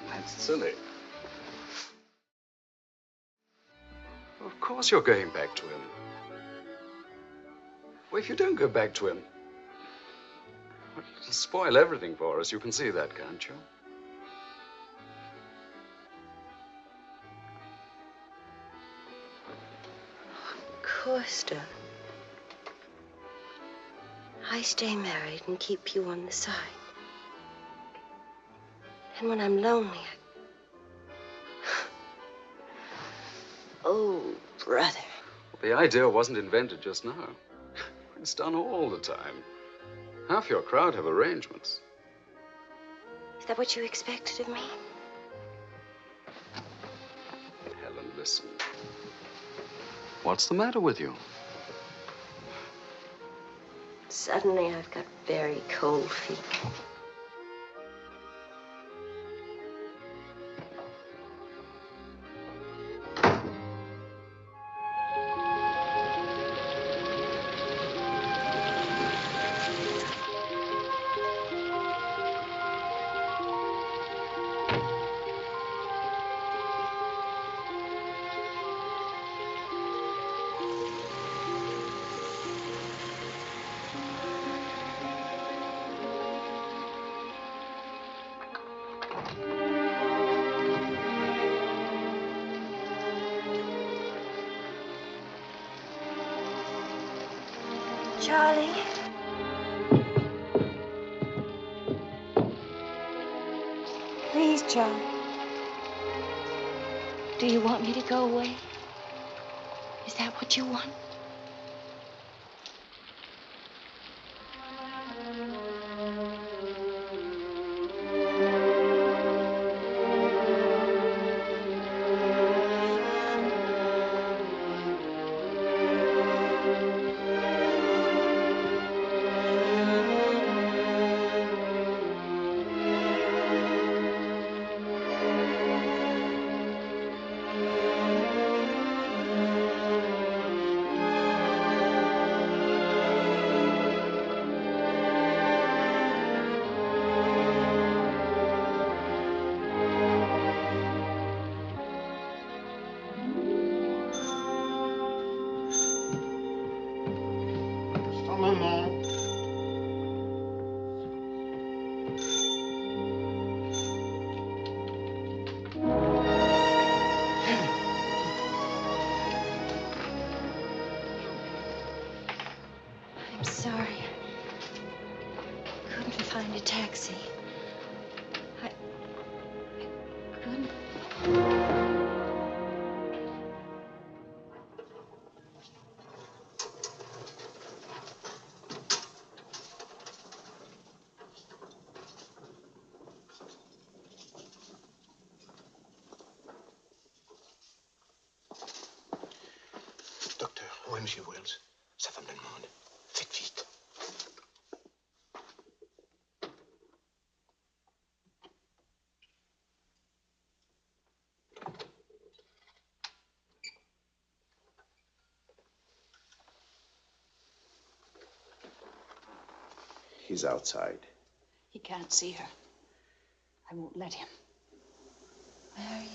[SPEAKER 22] That's silly. Of course you're going back to him. Well, if you don't go back to him, it'll spoil everything for us. You can see that, can't you?
[SPEAKER 17] Of course, darling. I stay married and keep you on the side. And when I'm lonely, Oh, brother.
[SPEAKER 22] The idea wasn't invented just now. It's done all the time. Half your crowd have arrangements.
[SPEAKER 17] Is that what you expected of me?
[SPEAKER 22] Helen, listen. What's the matter with you?
[SPEAKER 17] Suddenly, I've got very cold feet. Charlie. Please, Charlie. Do you want me to go away? Is that what you want? I'm sorry. Couldn't find a taxi. I couldn't.
[SPEAKER 1] Docteur, où est M. Wells? Sa femme le demande. Faites vite.
[SPEAKER 14] He's outside.
[SPEAKER 7] He can't see her. I won't let him.
[SPEAKER 17] Marion.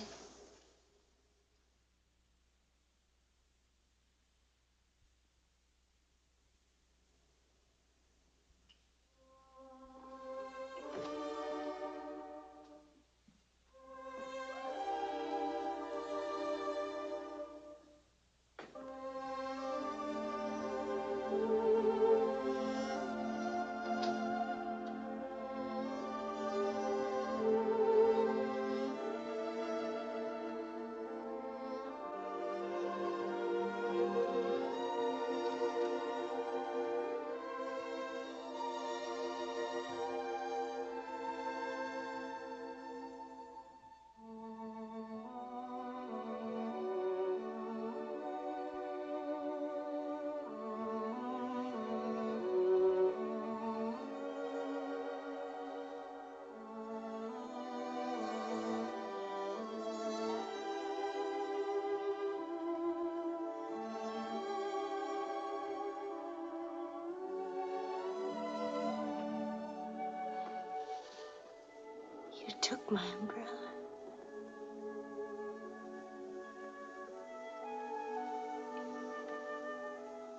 [SPEAKER 17] You took my umbrella.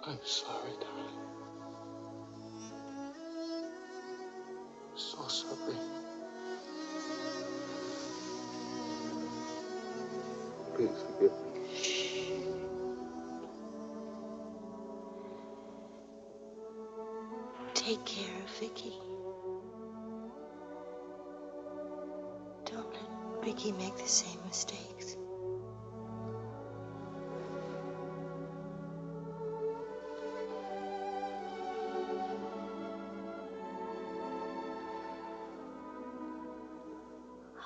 [SPEAKER 1] I'm sorry, darling. So sorry. Please forgive me.
[SPEAKER 17] Take care of Vicky. Don't let Vicky make the same mistakes.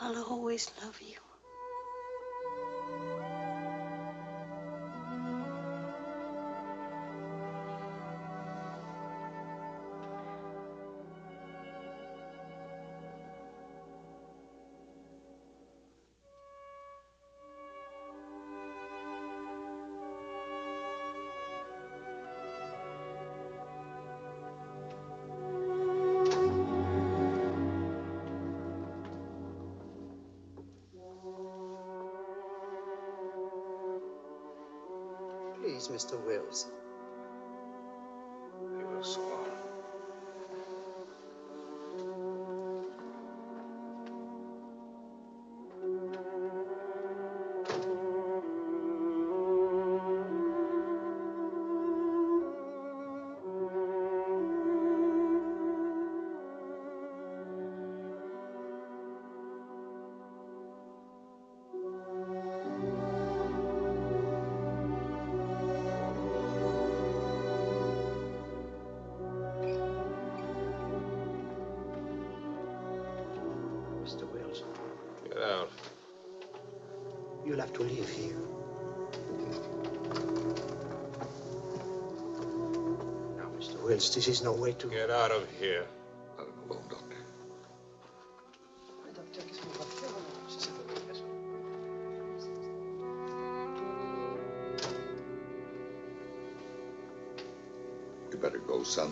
[SPEAKER 17] I'll always love you.
[SPEAKER 14] Please, Mr. Wells.
[SPEAKER 1] I will swan.
[SPEAKER 19] You'll have to live here. Now, Mr. Wills, this is no way to...
[SPEAKER 11] Get out of here.
[SPEAKER 15] Not alone, Doctor. You better go, son.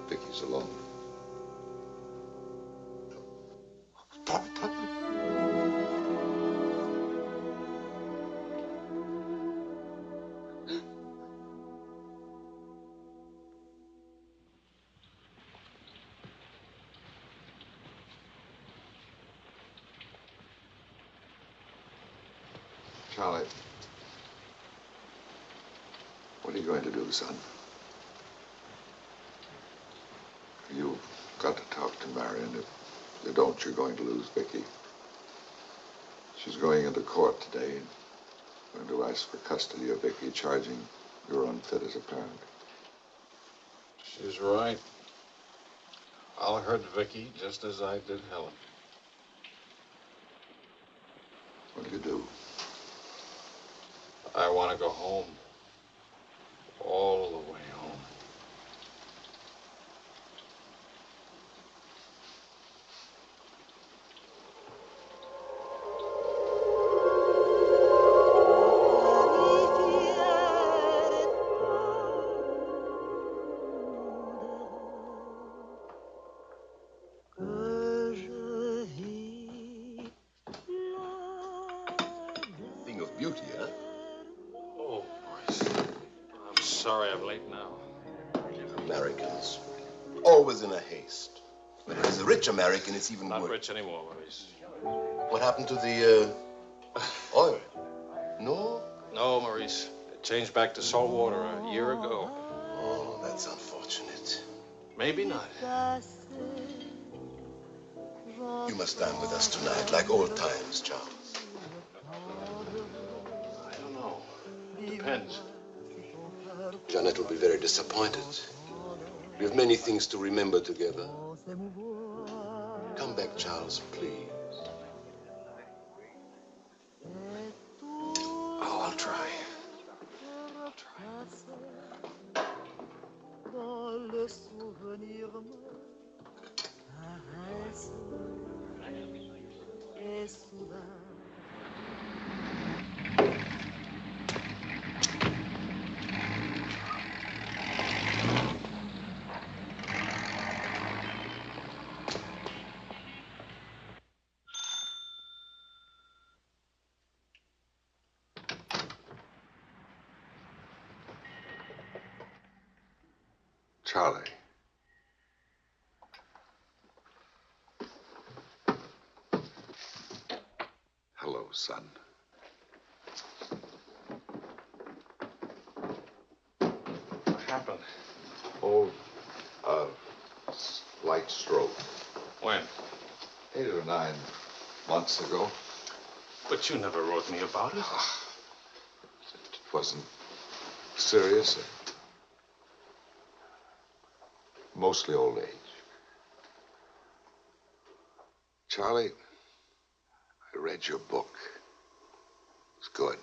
[SPEAKER 15] Vicky's alone. Charlie, what are you going to do, son? You've got to talk to Marion. If you don't, you're going to lose Vicky. She's going into court today and going to ask for custody of Vicky, charging you're unfit as a parent.
[SPEAKER 11] She's right. I'll hurt Vicky just as I did Helen.
[SPEAKER 15] What do you do?
[SPEAKER 11] I want to go home. All the way home.
[SPEAKER 3] Thing of beauty, huh?
[SPEAKER 11] Oh, boys. I'm sorry I'm late now.
[SPEAKER 3] Americans. Always in a haste. But if it's a rich American, it's even
[SPEAKER 11] Not
[SPEAKER 3] worse.
[SPEAKER 11] rich anymore, Maurice.
[SPEAKER 3] What happened to the, oil? No?
[SPEAKER 11] No, Maurice. It changed back to salt water a year ago.
[SPEAKER 3] Oh, that's unfortunate.
[SPEAKER 11] Maybe not.
[SPEAKER 3] You must dine with us tonight, like old times, Charles.
[SPEAKER 11] I don't know. Depends.
[SPEAKER 3] Janet will be very disappointed. We have many things to remember together. Come back, Charles, please.
[SPEAKER 11] Oh, I'll try.
[SPEAKER 12] Dans le souvenir me caresse et soudain
[SPEAKER 15] Charlie. Hello, son.
[SPEAKER 11] What happened?
[SPEAKER 15] Oh, slight stroke.
[SPEAKER 11] When?
[SPEAKER 15] 8 or 9 months ago.
[SPEAKER 11] But you never wrote me about it.
[SPEAKER 15] It wasn't serious. Mostly old age. Charlie, I read your book. It's good.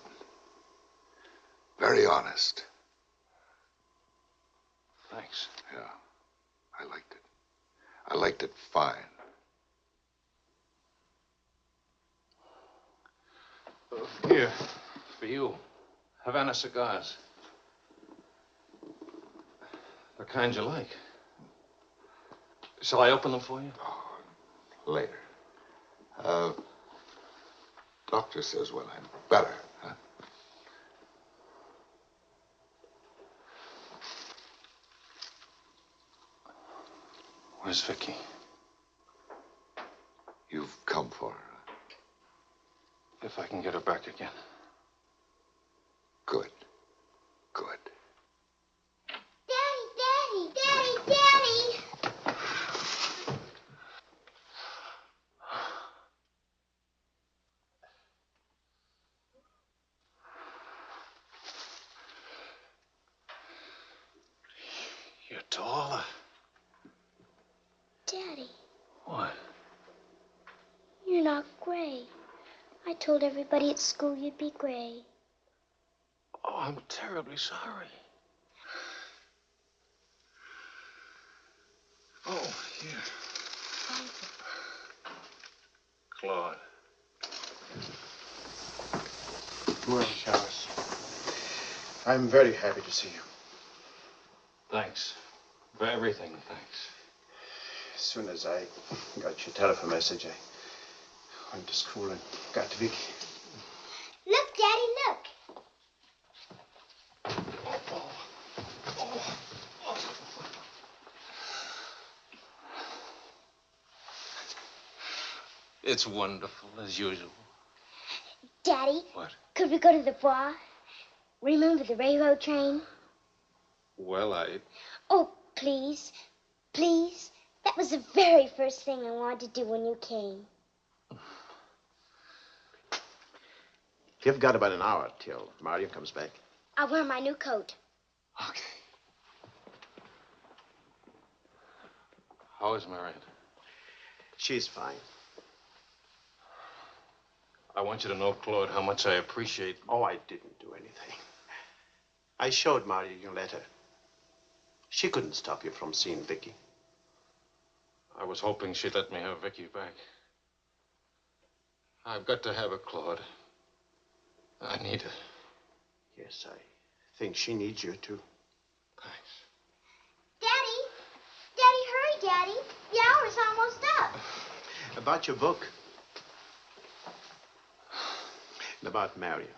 [SPEAKER 15] Very honest.
[SPEAKER 11] Thanks.
[SPEAKER 15] Yeah, I liked it. I liked it fine.
[SPEAKER 11] Here, for you. Havana cigars. The kind you like. Shall I open them for you?
[SPEAKER 15] Later. Doctor says when I'm better, huh?
[SPEAKER 11] Where's Vicky?
[SPEAKER 15] You've come for her.
[SPEAKER 11] If I can get her back again.
[SPEAKER 15] Good. Good.
[SPEAKER 16] Daddy, Daddy, Daddy, Daddy!
[SPEAKER 11] You're taller.
[SPEAKER 16] Daddy,
[SPEAKER 11] What?
[SPEAKER 16] you're not gray. I told everybody at school you'd be gray.
[SPEAKER 21] Oh, I'm terribly sorry. Oh, here. Claude.
[SPEAKER 9] Well, Charles, I'm very happy to see you.
[SPEAKER 21] Thanks. For everything, thanks.
[SPEAKER 9] As soon as I got your telephone message, I went to school and got to Vicky.
[SPEAKER 16] Look, Daddy, look.
[SPEAKER 21] It's wonderful, as usual.
[SPEAKER 16] Daddy.
[SPEAKER 21] What?
[SPEAKER 16] Could we go to the Bois? Remember the railroad train?
[SPEAKER 21] Well,
[SPEAKER 16] Oh, please. Please. That was the very first thing I wanted to do when you came.
[SPEAKER 9] You've got about an hour till Marion comes back.
[SPEAKER 16] I'll wear my new coat.
[SPEAKER 21] Okay. How is Marion?
[SPEAKER 9] She's fine.
[SPEAKER 21] I want you to know, Claude, how much I appreciate...
[SPEAKER 9] Oh, I didn't do anything. I showed Marion your letter. She couldn't stop you from seeing Vicky.
[SPEAKER 21] I was hoping she'd let me have Vicky back. I've got to have her, Claude. I need her.
[SPEAKER 9] Yes, I think she needs you, too.
[SPEAKER 21] Thanks.
[SPEAKER 16] Daddy! Daddy, hurry, Daddy. The hour's almost up.
[SPEAKER 9] About your book. And about Marion.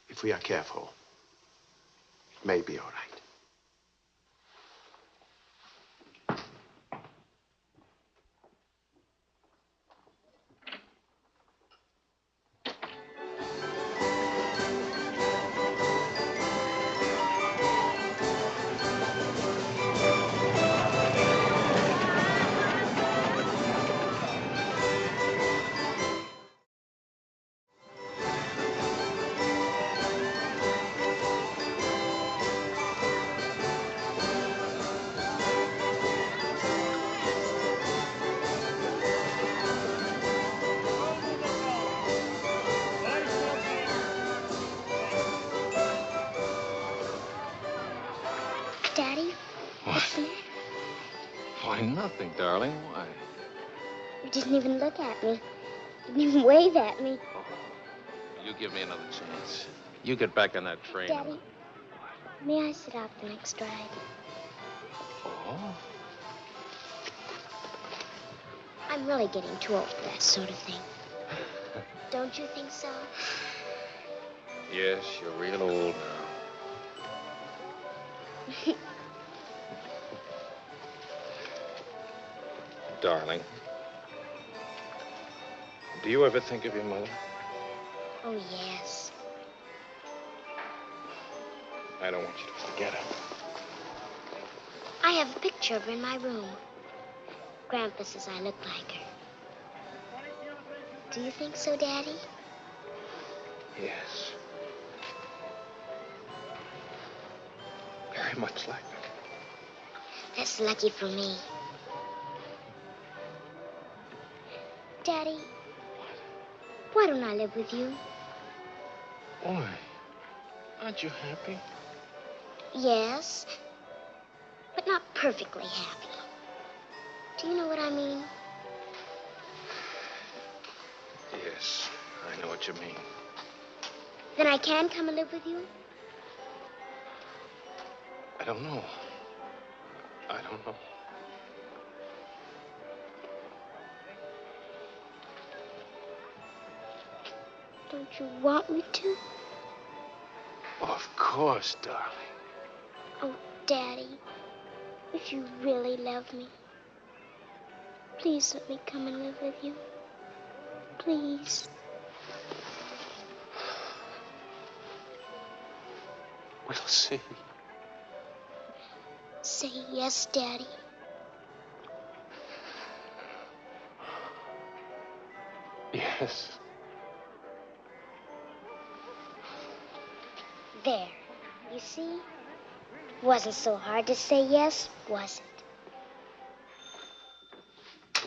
[SPEAKER 9] If we are careful, it may be all right.
[SPEAKER 16] Daddy? What's the matter?
[SPEAKER 21] Why, nothing, darling. Why?
[SPEAKER 16] You didn't even look at me. Didn't even wave at me.
[SPEAKER 21] You give me another chance. You get back on that train.
[SPEAKER 16] Daddy, may I sit out the next ride?
[SPEAKER 21] Oh?
[SPEAKER 16] I'm really getting too old for that sort of thing. Don't you think so?
[SPEAKER 21] Yes, you're real old now. Darling, do you ever think of your mother?
[SPEAKER 16] Oh, yes.
[SPEAKER 21] I don't want you to forget her.
[SPEAKER 16] I have a picture of her in my room. Grandpa says I look like her. Do you think so, Daddy?
[SPEAKER 21] Yes. Very much like her.
[SPEAKER 16] That's lucky for me. Daddy, why don't I live with you?
[SPEAKER 21] Why? Aren't you happy?
[SPEAKER 16] Yes, but not perfectly happy. Do you know what I mean?
[SPEAKER 21] Yes, I know what you mean.
[SPEAKER 16] Then I can come and live with you?
[SPEAKER 21] I don't know. I don't know.
[SPEAKER 16] Don't you want me to?
[SPEAKER 21] Of course, darling.
[SPEAKER 16] Oh, Daddy, if you really love me, please let me come and live with you. Please.
[SPEAKER 21] We'll see.
[SPEAKER 16] Say yes, Daddy.
[SPEAKER 21] Yes.
[SPEAKER 16] There. You see? Wasn't so hard to say yes, was it?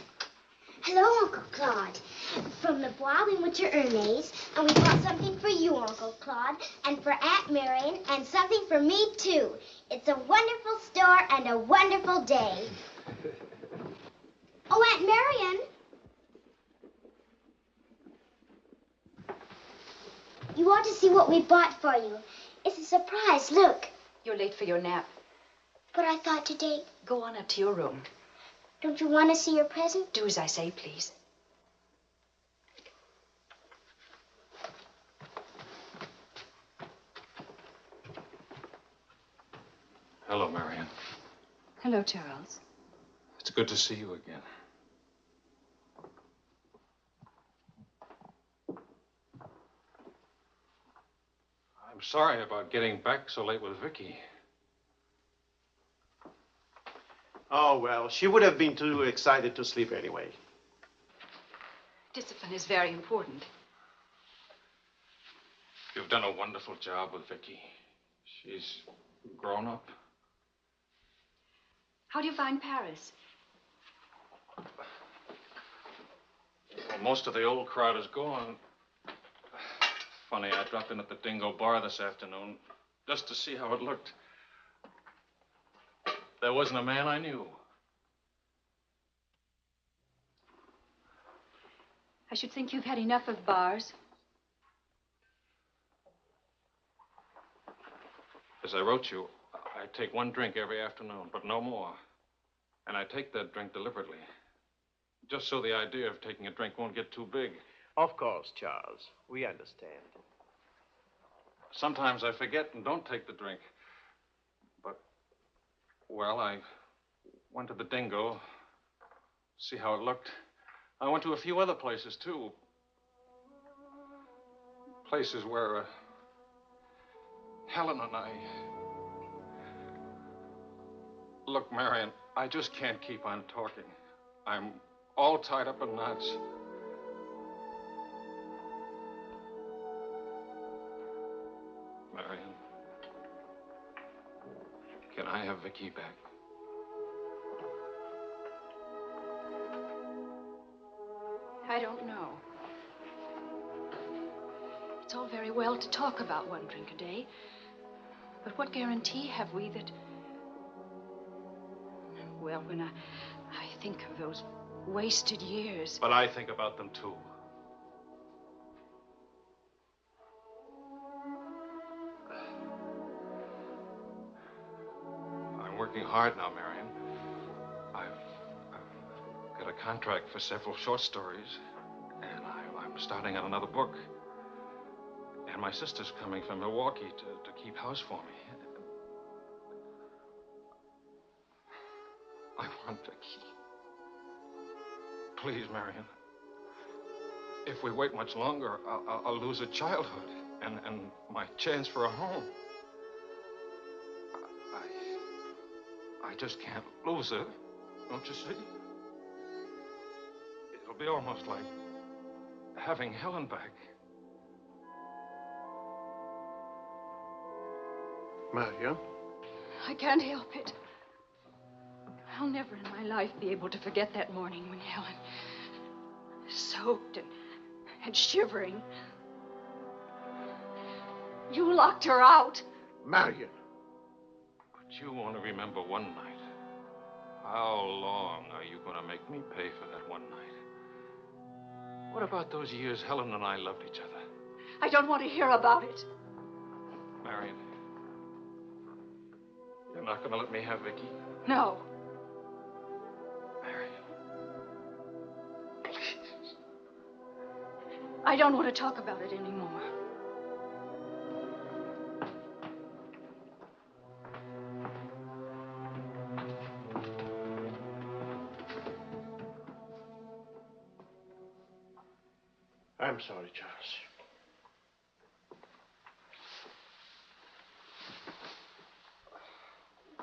[SPEAKER 16] Hello, Uncle Claude. From the Bois, we went to Ernest, and we bought something for you, Uncle Claude, and for Aunt Marion, and something for me, too. It's a wonderful store and a wonderful day. Oh, Aunt Marion. You ought to see what we bought for you. It's a surprise, look.
[SPEAKER 7] You're late for your nap.
[SPEAKER 16] But I thought today...
[SPEAKER 7] Go on up to your room.
[SPEAKER 16] Don't you want to see your present?
[SPEAKER 7] Do as I say, please.
[SPEAKER 13] Hello, Marion.
[SPEAKER 7] Hello, Charles.
[SPEAKER 13] It's good to see you again. I'm sorry about getting back so late with Vicky.
[SPEAKER 9] Oh, well, she would have been too excited to sleep anyway.
[SPEAKER 7] Discipline is very important.
[SPEAKER 13] You've done a wonderful job with Vicky. She's grown up.
[SPEAKER 7] How do you find Paris?
[SPEAKER 13] Well, most of the old crowd is gone. Funny, I dropped in at the Dingo Bar this afternoon just to see how it looked. There wasn't a man I knew.
[SPEAKER 7] I should think you've had enough of bars.
[SPEAKER 13] As I wrote you, I take one drink every afternoon, but no more. And I take that drink deliberately, just so the idea of taking a drink won't get too big.
[SPEAKER 9] Of course, Charles. We understand.
[SPEAKER 13] Sometimes I forget and don't take the drink. But, well, I went to the Dingo, see how it looked. I went to a few other places, too. Places where Helen and I... Look, Marion, I just can't keep on talking. I'm all tied up in knots. Marion, can I have Vicky back?
[SPEAKER 7] I don't know. It's all very well to talk about one drink a day, but what guarantee have we that... Well, when I think of those wasted years...
[SPEAKER 13] But I think about them, too. I'm working hard now, Marion. I've got a contract for several short stories, and I'm starting on another book. And my sister's coming from Milwaukee to keep house for me. I want Vicky. Please, Marion. If we wait much longer, I'll lose a childhood and my chance for a home. I just can't lose her. Don't you see? It'll be almost like having Helen back.
[SPEAKER 9] Marion?
[SPEAKER 7] I can't help it. I'll never in my life be able to forget that morning when Helen, soaked and shivering, you locked her out.
[SPEAKER 9] Marion.
[SPEAKER 13] But you want to remember one night. How long are you going to make me pay for that one night? What about those years Helen and I loved each other?
[SPEAKER 7] I don't want to hear about it.
[SPEAKER 13] Marion, you're not going to let me have Vicky?
[SPEAKER 7] No. I don't want to talk about it anymore.
[SPEAKER 9] I'm sorry, Charles.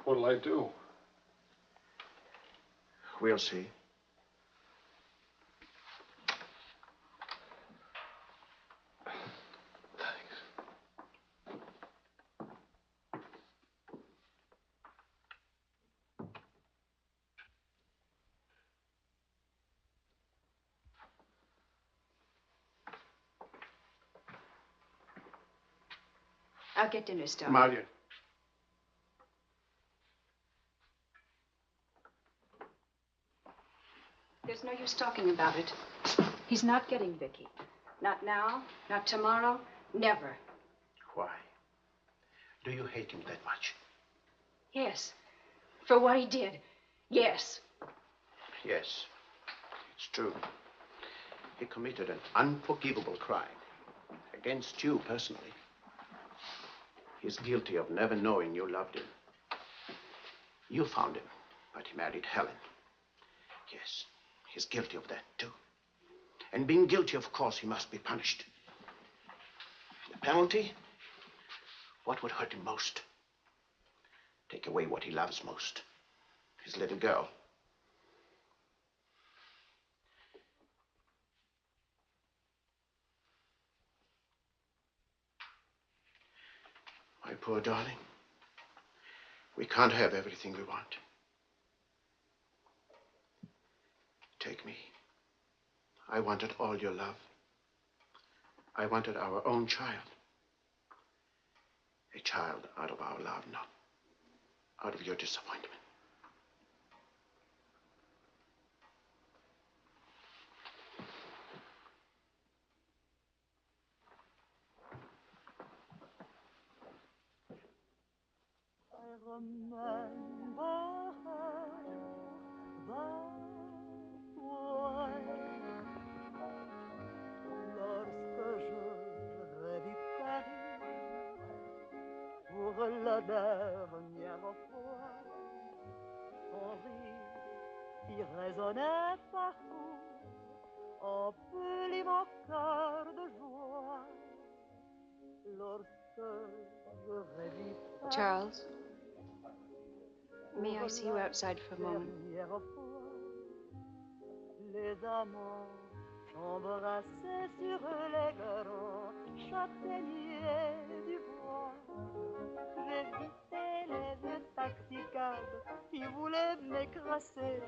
[SPEAKER 13] What'll I do?
[SPEAKER 9] We'll see.
[SPEAKER 7] get dinner started.
[SPEAKER 9] Marion.
[SPEAKER 7] There's no use talking about it. He's not getting Vicky. Not now, not tomorrow, never.
[SPEAKER 9] Why? Do you hate him that much?
[SPEAKER 7] Yes. For what he did. Yes.
[SPEAKER 9] Yes, it's true. He committed an unforgivable crime against you personally. He's guilty of never knowing you loved him. You found him, but he married Helen. Yes, he's guilty of that too. And being guilty, of course, he must be punished. The penalty? What would hurt him most? Take away what he loves most. His little girl. My poor darling. We can't have everything we want. Take me. I wanted all your love. I wanted our own child. A child out of our love, not out of your disappointment.
[SPEAKER 12] I remember that way. Lorsque je revis Paris pour la dernière fois, son rire qui résonnait partout emplit mon cœur de joie. Lorsque je revis Paris,
[SPEAKER 7] Charles, may I see you outside for a moment?
[SPEAKER 12] Les amants s'embrassaient sur les grands châtaigniers du bois. J'évitais les vieux taxicabs qui voulaient m'écraser.